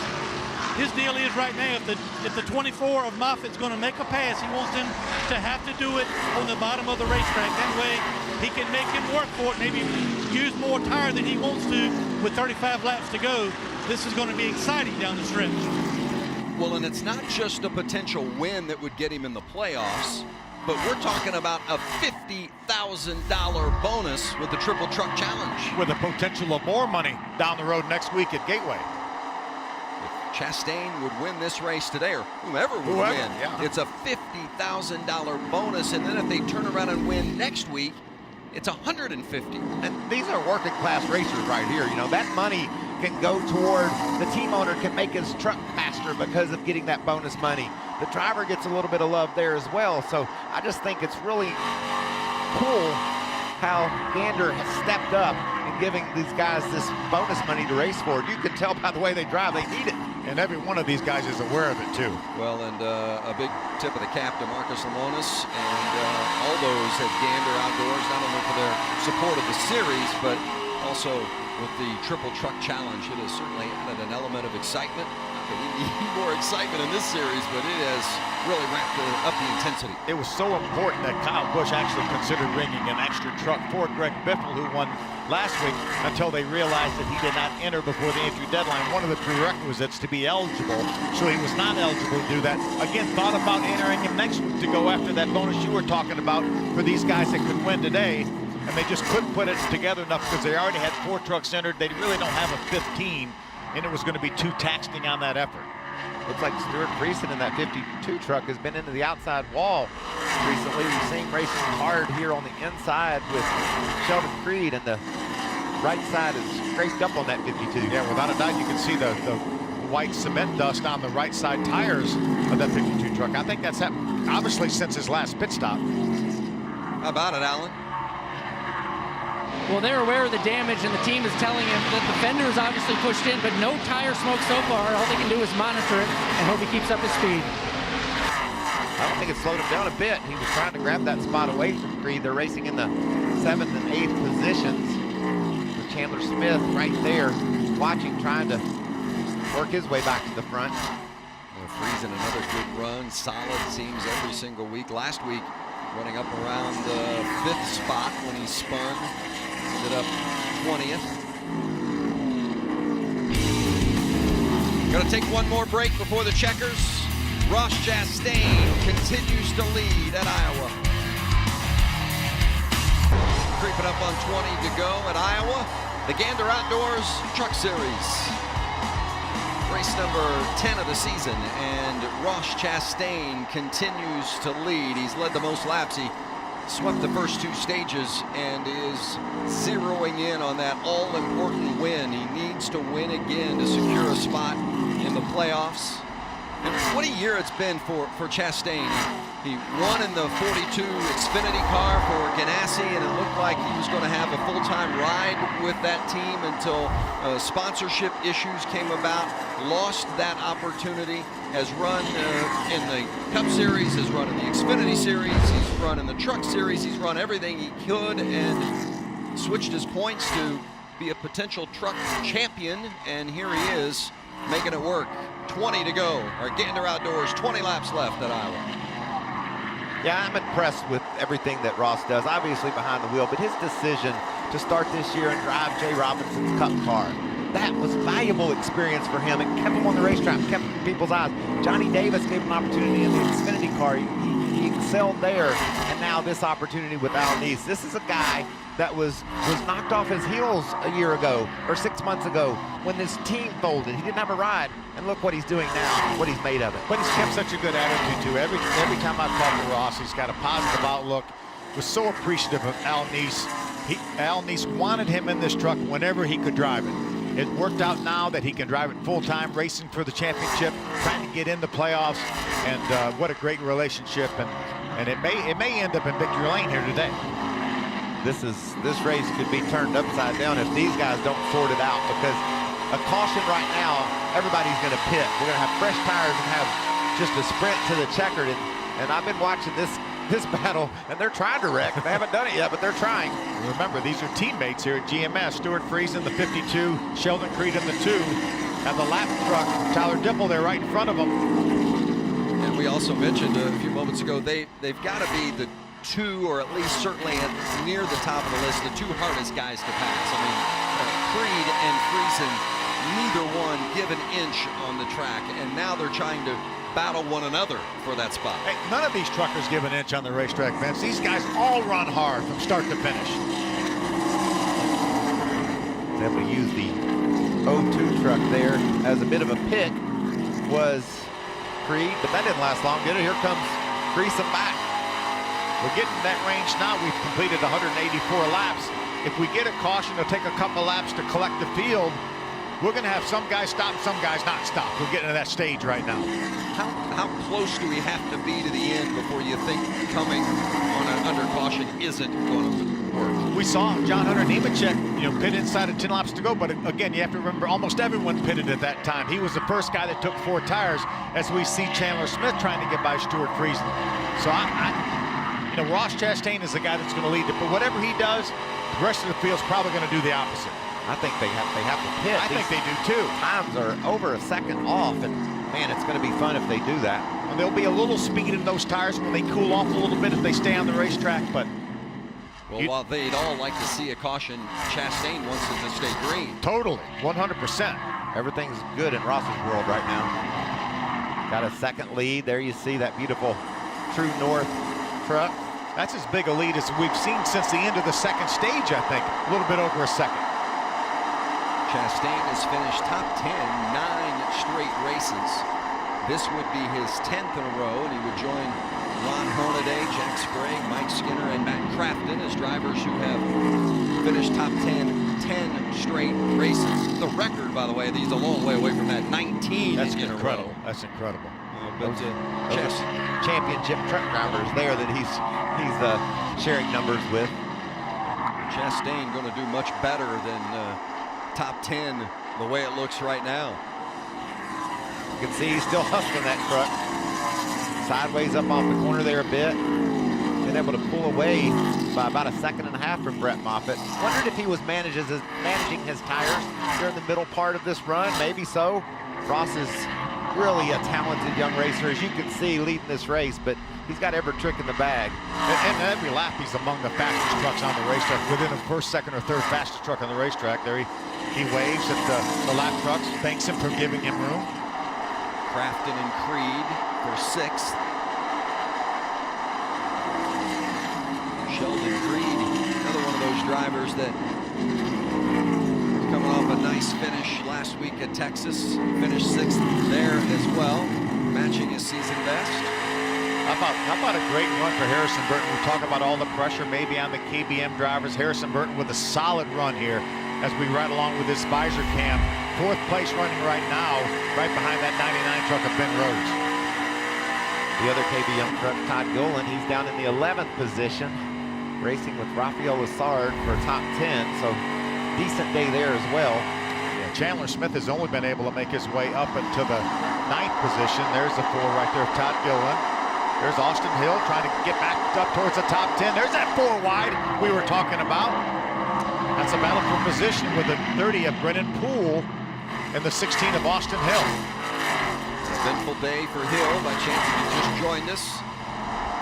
S3: his deal is right now, if the 24 of Moffitt's going to make a pass, he wants him to have to do it on the bottom of the racetrack. That way, he can make him work for it, maybe use more tire than he wants to with 35 laps to go. This is going to be exciting down the stretch.
S1: Well, and it's not just a potential win that would get him in the playoffs, but we're talking about a $50,000 bonus with the Triple Truck Challenge.
S7: With the potential of more money down the road next week at Gateway.
S1: If Chastain would win this race today, or whoever would win,
S7: yeah.
S1: It's a $50,000 bonus, and then if they turn around and win next week, it's $150,000.
S8: And these are working class racers right here. You know, that money can go toward, the team owner can make his truck faster because of getting that bonus money. The driver gets a little bit of love there as well. So I just think it's really cool how Gander has stepped up in giving these guys this bonus money to race for. You can tell by the way they drive, they need it.
S7: And every one of these guys is aware of it too.
S1: Well, and a big tip of the cap to Marcus Lemonis and all those at Gander Outdoors, not only for their support of the series, but also with the Triple Truck Challenge. It has certainly added an element of excitement, not We need more excitement in this series, but it has really ramped up the intensity.
S7: It was so important that Kyle Busch actually considered bringing an extra truck for Greg Biffle, who won last week, until they realized that he did not enter before the entry deadline. One of the prerequisites to be eligible, so he was not eligible to do that. Again, thought about entering him next week to go after that bonus you were talking about for these guys that could win today, and they just couldn't put it together enough because they already had 4 trucks entered. They really don't have a 15, and it was going to be too taxing on that effort.
S8: Looks like Stuart Friesen in that 52 truck has been into the outside wall recently. We've seen racing hard here on the inside with Sheldon Creed, and the right side is scraped up on that 52.
S7: Yeah, without a doubt, you can see the white cement dust on the right side tires of that 52 truck. I think that's happened, obviously, since his last pit stop.
S1: How about it, Alan?
S2: Well, they're aware of the damage, and the team is telling him that the fender is obviously pushed in, but no tire smoke so far. All they can do is monitor it and hope he keeps up his speed.
S8: I don't think it slowed him down a bit. He was trying to grab that spot away from Creed. They're racing in the 7th and 8th positions. With Chandler Smith right there, watching, trying to work his way back to the front.
S1: Well, Friesen, another good run, solid seems every single week. Last week, running up around the 5th spot when he spun. Ended up 20th. Going to take one more break before the checkers. Ross Chastain continues to lead at Iowa. Creeping up on 20 to go at Iowa. The Gander Outdoors Truck Series. Race number 10 of the season, and Ross Chastain continues to lead. He's led the most laps. He swept the first 2 stages and is zeroing in on that all-important win. He needs to win again to secure a spot in the playoffs. And what a year it's been for Chastain. He won in the 42 Xfinity car for Ganassi, and it looked like he was going to have a full-time ride with that team until sponsorship issues came about. Lost that opportunity. Has run in the Cup Series, has run in the Xfinity Series, he's run in the Truck Series, he's run everything he could and switched his points to be a potential truck champion, and here he is making it work. 20 to go. Our Gander Outdoors, 20 laps left at Iowa.
S8: Yeah, I'm impressed with everything that Ross does, obviously behind the wheel, but his decision to start this year and drive Jay Robinson's Cup car, that was valuable experience for him. It kept him on the racetrack, kept him in people's eyes. Johnny Davis gave him an opportunity in the Xfinity car. He excelled there, and now this opportunity with Al Neese. This is a guy that was knocked off his heels a year ago or 6 months ago when this team folded. He didn't have a ride, and look what he's doing now, what he's made of it.
S7: But he's kept such a good attitude, too. Every time I've talked to Ross, he's got a positive outlook. Was so appreciative of Al Neese. Al Neese wanted him in this truck whenever he could drive it. It worked out now that he can drive it full-time, racing for the championship, trying to get in the playoffs, and what a great relationship. And it may end up in victory lane here today.
S8: This race could be turned upside down if these guys don't sort it out, because a caution right now, everybody's going to pit. We're going to have fresh tires and have just a sprint to the checkered. And I've been watching this battle, and they're trying to wreck. They haven't done it yet, but they're trying.
S7: Remember, these are teammates here at GMS. Stuart Friesen, the 52, Sheldon Creed in the 2, and the lap truck, Tyler Dipple there right in front of them.
S1: And we also mentioned a few moments ago, they've got to be the 2, or at least certainly near the top of the list, the 2 hardest guys to pass. I mean, Creed and Friesen, neither one give an inch on the track, and now they're trying to battle one another for that spot.
S7: Hey, none of these truckers give an inch on the racetrack, Vince. These guys all run hard from start to finish.
S8: Able to use the 02 truck there as a bit of a pit was Creed, but that didn't last long, did it? Here comes Friesen back.
S7: We're getting to that range now. We've completed 184 laps. If we get a caution, it'll take a couple laps to collect the field. We're going to have some guys stop, some guys not stop. We're getting to that stage right now.
S1: How close do we have to be to the end before you think coming on an under caution isn't going to work?
S7: We saw John Hunter Nemechek, pit inside of 10 laps to go, but again, you have to remember almost everyone pitted at that time. He was the first guy that took 4 tires, as we see Chandler Smith trying to get by Stuart Friesen. So Ross Chastain is the guy that's going to lead it, but whatever he does, the rest of the field's probably going to do the opposite.
S8: I think they have to pit.
S7: I think they do too.
S8: Times are over a second off, and man, it's going to be fun if they do that.
S7: And there'll be a little speed in those tires when they cool off a little bit if they stay on the racetrack, but
S1: well, while they'd all like to see a caution, Chastain wants it to stay green.
S7: Totally, 100%.
S8: Everything's good in Ross's world right now. Got a second lead. There you see that beautiful True North truck.
S7: That's as big a lead as we've seen since the end of the second stage, I think. A little bit over a second.
S1: Chastain has finished top 10, 9 straight races. This would be his 10th in a row, and he would join Ron Hornaday, Jack Sprague, Mike Skinner, and Matt Crafton as drivers who have finished top 10, 10 straight races. The record, by the way, he's a long way away from that, 19
S7: That's
S1: in
S7: incredible.
S1: a row.
S7: That's incredible.
S1: But
S8: championship truck drivers there that he's sharing numbers with.
S1: Chastain going to do much better than top 10 the way it looks right now.
S8: You can see he's still hustling that truck. Sideways up off the corner there a bit. Been able to pull away by about a second and a half from Brett Moffitt. Wondered if he was managing his tires during the middle part of this run. Maybe so. Ross is really a talented young racer, as you can see, leading this race, but he's got every trick in the bag.
S7: And every lap he's among the fastest trucks on the racetrack, within the first, second, or third fastest truck on the racetrack. There he waves at the lap trucks, thanks him for giving him room.
S1: Crafton and Creed for 6th. Sheldon Creed, another one of those drivers that coming off a nice finish last week at Texas. Finished 6th there as well, matching his season best.
S7: How about a great run for Harrison Burton? We talk about all the pressure maybe on the KBM drivers. Harrison Burton with a solid run here as we ride along with this visor cam. 4th place running right now, right behind that 99 truck of Ben Rhodes.
S8: The other KBM truck, Todd Golan, he's down in the 11th position, racing with Rafael Lessard for top 10, so decent day there as well.
S7: Yeah, Chandler Smith has only been able to make his way up into the 9th position. There's the 4 right there of Todd Gilliland. There's Austin Hill trying to get back up towards the top 10. There's that 4 wide we were talking about. That's a battle for position with the 30 of Brennan Poole and the 16 of Austin Hill.
S1: Eventful day for Hill. By chance he just joined us.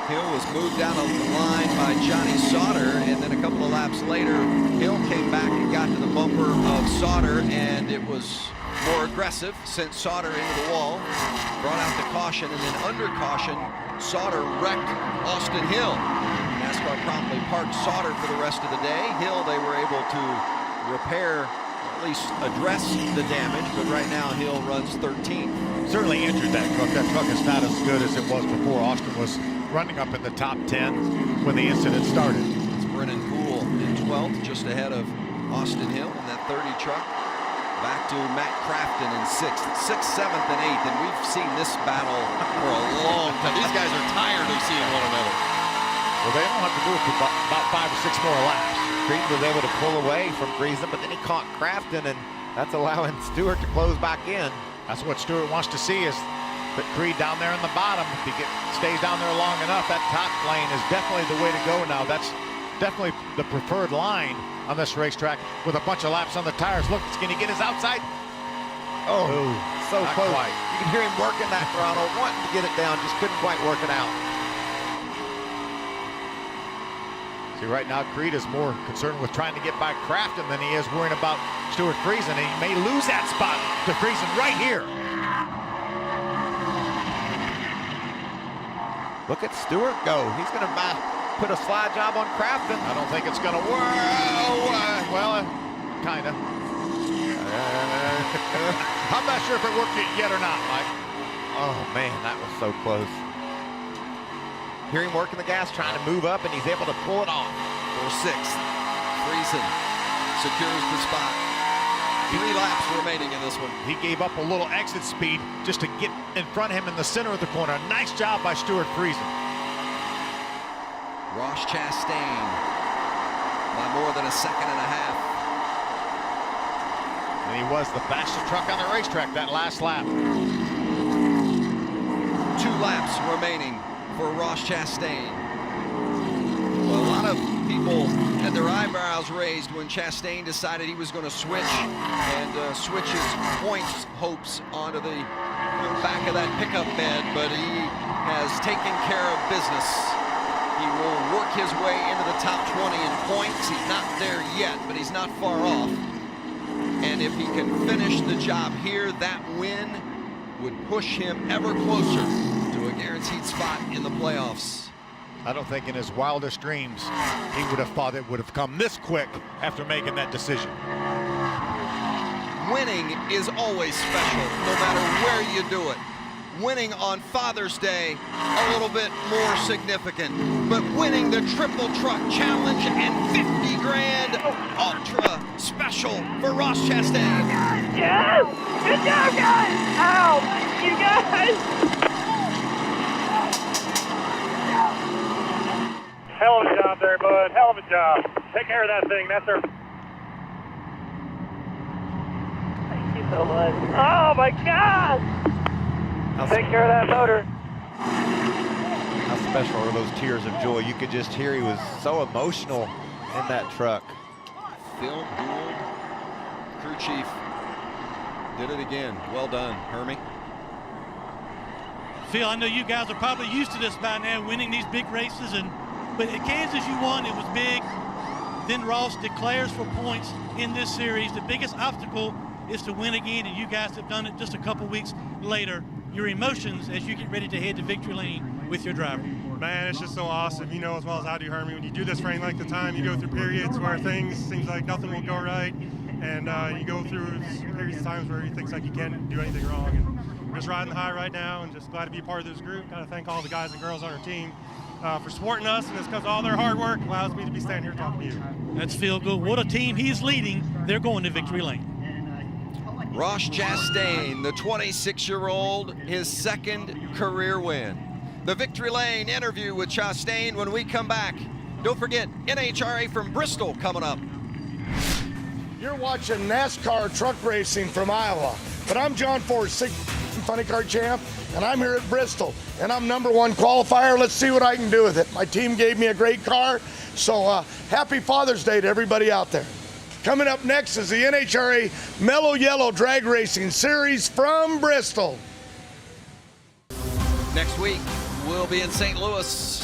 S1: Hill was moved down on the line by Johnny Sauter, and then a couple of laps later, Hill came back and got to the bumper of Sauter, and it was more aggressive, sent Sauter into the wall, brought out the caution, and then under caution, Sauter wrecked Austin Hill. NASCAR promptly parked Sauter for the rest of the day. Hill, they were able to repair, at least address the damage, but right now Hill runs 13th.
S7: Certainly injured that truck. That truck is not as good as it was before. Austin was running up in the top 10 when the incident started.
S1: It's Brennan Poole in 12th, just ahead of Austin Hill in that 30 truck. Back to Matt Crafton in 6th, 6th, 7th, and 8th, and we've seen this battle for a long time. These guys are tired of seeing one another.
S7: Well, they don't have to do it for about 5 or 6 more laps.
S8: Creed was able to pull away from Friesen, but then he caught Crafton, and that's allowing Stewart to close back in.
S7: That's what Stewart wants to see, is that Creed down there in the bottom. If he stays down there long enough, that top lane is definitely the way to go now. That's definitely the preferred line on this racetrack with a bunch of laps on the tires. Look, can he get his outside?
S8: Oh, so close.
S7: Quite.
S8: You can hear him working that throttle, wanting to get it down, just couldn't quite work it out.
S7: See, right now, Creed is more concerned with trying to get by Crafton than he is worrying about Stewart Friesen. He may lose that spot to Friesen right here.
S8: Look at Stewart go. He's going to put a slide job on Crafton.
S7: I don't think it's going to work. Well, kind of. I'm not sure if it worked yet or not, Mike.
S8: Oh, man, that was so close. Hear him working the gas, trying to move up, and he's able to pull it off.
S1: For 6th, Friesen secures the spot. 3 laps remaining in this one.
S7: He gave up a little exit speed just to get in front of him in the center of the corner. Nice job by Stewart Friesen.
S1: Ross Chastain by more than a second and a half.
S7: And he was the fastest truck on the racetrack that last lap.
S1: 2 laps remaining for Ross Chastain. Well, a lot of people had their eyebrows raised when Chastain decided he was going to switch and switch his points hopes onto the back of that pickup bed, but he has taken care of business. He will work his way into the top 20 in points. He's not there yet, but he's not far off. And if he can finish the job here, that win would push him ever closer to a guaranteed spot in the playoffs.
S7: I don't think in his wildest dreams he would have thought it would have come this quick after making that decision.
S1: Winning is always special, no matter where you do it. Winning on Father's Day, a little bit more significant. But winning the Triple Truck Challenge and 50 grand, ultra special for Ross Chastain.
S9: Yes! Good job, guys! Ow! You guys!
S6: Hell of a job there, bud. Hell of a job. Take care of that thing. That's our...
S9: Thank you so much. Oh, my God! Take care of that motor.
S13: How special are those tears of joy? You could just hear he was so emotional in that truck.
S1: Phil Gould, crew chief, did it again. Well done, Hermie.
S3: Phil, I know you guys are probably used to this by now, winning these big races, but at Kansas you won, it was big. Then Ross declares for points in this series. The biggest obstacle is to win again, and you guys have done it just a couple weeks later. Your emotions as you get ready to head to victory lane with your driver.
S14: Man, it's just so awesome. You know as well as I do, Hermie, when you do this for any length of time, you go through periods where things seems like nothing will go right, and you go through periods of times where you think like you can't do anything wrong. And I'm just riding the high right now, and just glad to be a part of this group. Got to thank all the guys and girls on our team for supporting us, and it's because all their hard work allows me to be standing here talking to you.
S3: That's Phil Gould. What a team he's leading. They're going to victory lane.
S1: Ross Chastain, the 26-year-old, his second career win. The Victory Lane interview with Chastain when we come back. Don't forget, NHRA from Bristol coming up.
S15: You're watching NASCAR truck racing from Iowa, but I'm John Ford, funny car champ, and I'm here at Bristol, and I'm #1 qualifier. Let's see what I can do with it. My team gave me a great car, so happy Father's Day to everybody out there. Coming up next is the NHRA Mellow Yellow Drag Racing Series from Bristol.
S1: Next week, we'll be in St. Louis,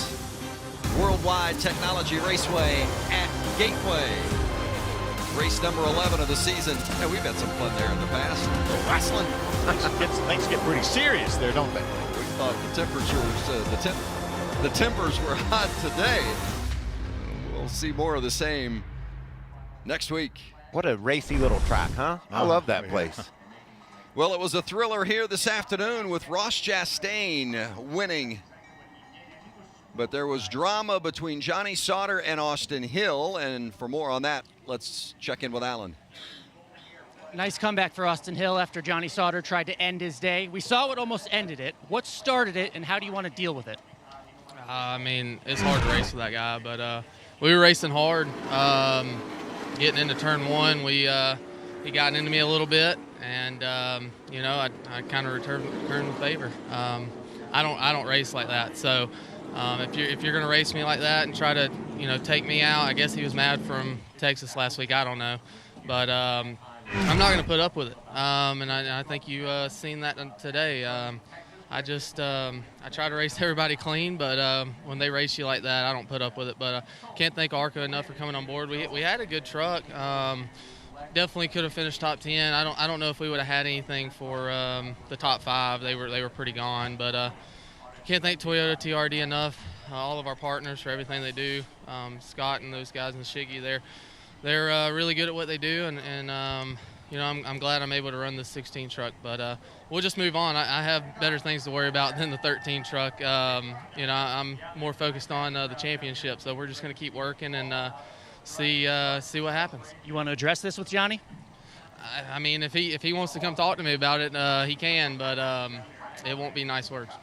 S1: Worldwide Technology Raceway at Gateway. Race number 11 of the season. Yeah, we've had some fun there in the past. Wrestling.
S7: Things get pretty serious there, don't they?
S1: We thought the temperatures, the tempers were hot today. We'll see more of the same next week.
S13: What a racy little track, huh? I love that place.
S1: Well, it was a thriller here this afternoon with Ross Chastain winning. But there was drama between Johnny Sauter and Austin Hill. And for more on that, let's check in with Alan.
S2: Nice comeback for Austin Hill after Johnny Sauter tried to end his day. We saw what almost ended it. What started it, and how do you want to deal with it?
S16: I mean, it's hard to race with that guy, but we were racing hard. Getting into turn one, he got into me a little bit, and you know, I kind of returned the favor. I don't race like that, so if you're gonna race me like that and try to take me out, I guess he was mad from Texas last week. I don't know, but I'm not gonna put up with it. And I think you seen that today. I try to race everybody clean, but when they race you like that, I don't put up with it. But can't thank ARCA enough for coming on board. We had a good truck. Definitely could have finished top 10. I don't know if we would have had anything for the top 5. They were pretty gone. But can't thank Toyota TRD enough. All of our partners for everything they do. Scott and those guys in the Shiggy, they're really good at what they do, and I'm glad I'm able to run the 16 truck, but we'll just move on. I have better things to worry about than the 13 truck. I'm more focused on the championship, so we're just going to keep working and see what happens.
S2: You want to address this with Johnny?
S16: I mean, if he wants to come talk to me about it, he can, but it won't be nice words.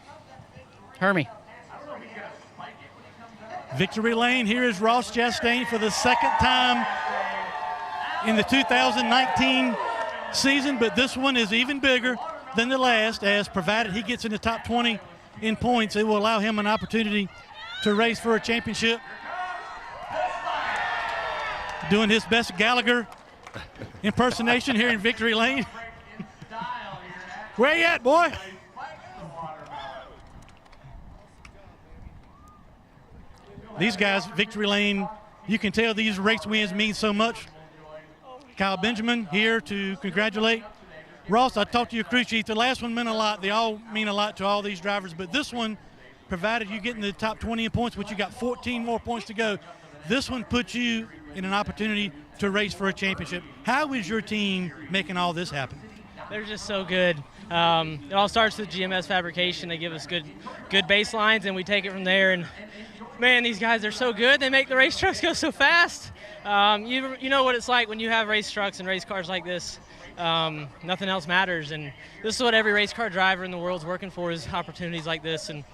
S2: Hermie.
S3: Victory lane, here is Ross Chastain for the second time in the 2019 season, but this one is even bigger than the last, as provided he gets in the top 20 in points, it will allow him an opportunity to race for a championship. doing his best Gallagher impersonation here in Victory Lane. Where you at, boy? These guys, Victory Lane, you can tell these race wins mean so much. Kyle Benjamin here to congratulate. Ross, I talked to your crew chief. The last one meant a lot. They all mean a lot to all these drivers, but this one, provided you get in the top 20 in points, which you got 14 more points to go, this one puts you in an opportunity to race for a championship. How is your team making all this happen?
S17: They're just so good. It all starts with GMS Fabrication. They give us good baselines, and we take it from there. And man, these guys are so good. They make the race trucks go so fast. You know what it's like when you have race trucks and race cars like this. Nothing else matters, and this is what every race car driver in the world's working for, is opportunities like this. And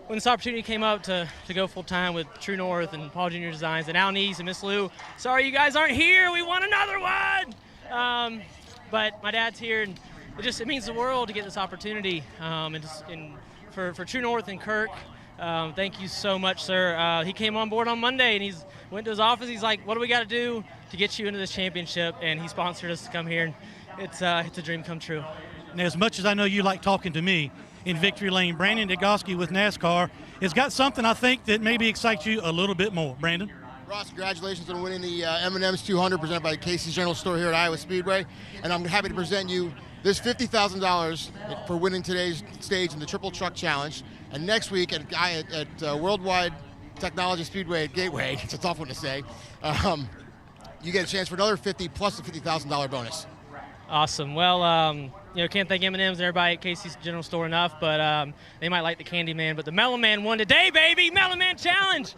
S17: when this opportunity came up to go full-time with True North and Paul Jr. Designs and Al Neese and Miss Lou, sorry you guys aren't here. We want another one. But my dad's here, and it means the world to get this opportunity. And for True North and Kirk, thank you so much, sir. He came on board on Monday, and he went to his office. He's like, what do we got to do to get you into this championship? And he sponsored us to come here, and it's a dream come true.
S3: Now, as much as I know you like talking to me in Victory Lane, Brandon Degoski with NASCAR has got something I think that maybe excites you a little bit more. Brandon?
S18: Ross, congratulations on winning the M&M's 200 presented by Casey's General Store here at Iowa Speedway. And I'm happy to present you this $50,000 for winning today's stage in the Triple Truck Challenge. And next week at Worldwide Technology Speedway at Gateway, it's a tough one to say, you get a chance for another $50,000 plus the $50,000 bonus.
S17: Awesome. Well, can't thank M&M's and everybody at Casey's General Store enough, but they might like the Candy Man, but the Melon Man won today, baby! Melon Man Challenge!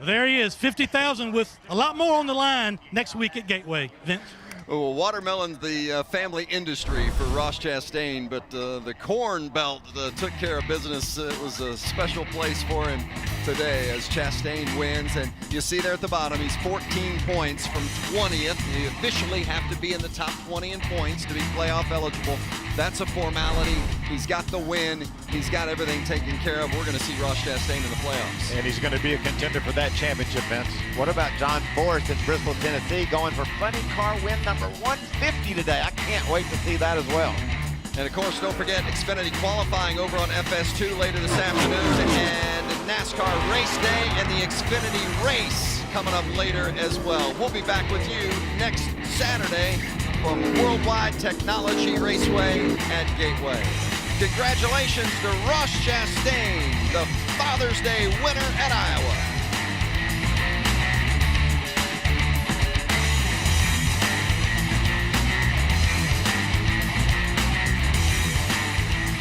S3: There he is, 50,000 with a lot more on the line next week at Gateway. Vince?
S1: Well, watermelon's the family industry for Ross Chastain, but the Corn Belt took care of business. It was a special place for him today as Chastain wins. And you see there at the bottom, he's 14 points from 20th. You officially have to be in the top 20 in points to be playoff eligible. That's a formality. He's got the win. He's got everything taken care of. We're going to see Ross Chastain in the playoffs.
S13: And he's going to be a contender for that championship, Vince. What about John Forrest in Bristol, Tennessee, going for funny car win number 150 today? I can't wait to see that as well.
S1: And of course, don't forget Xfinity qualifying over on FS2 later this afternoon, and NASCAR Race Day and the Xfinity Race coming up later as well. We'll be back with you next Saturday from Worldwide Technology Raceway at Gateway. Congratulations to Ross Chastain, the Father's Day winner at Iowa.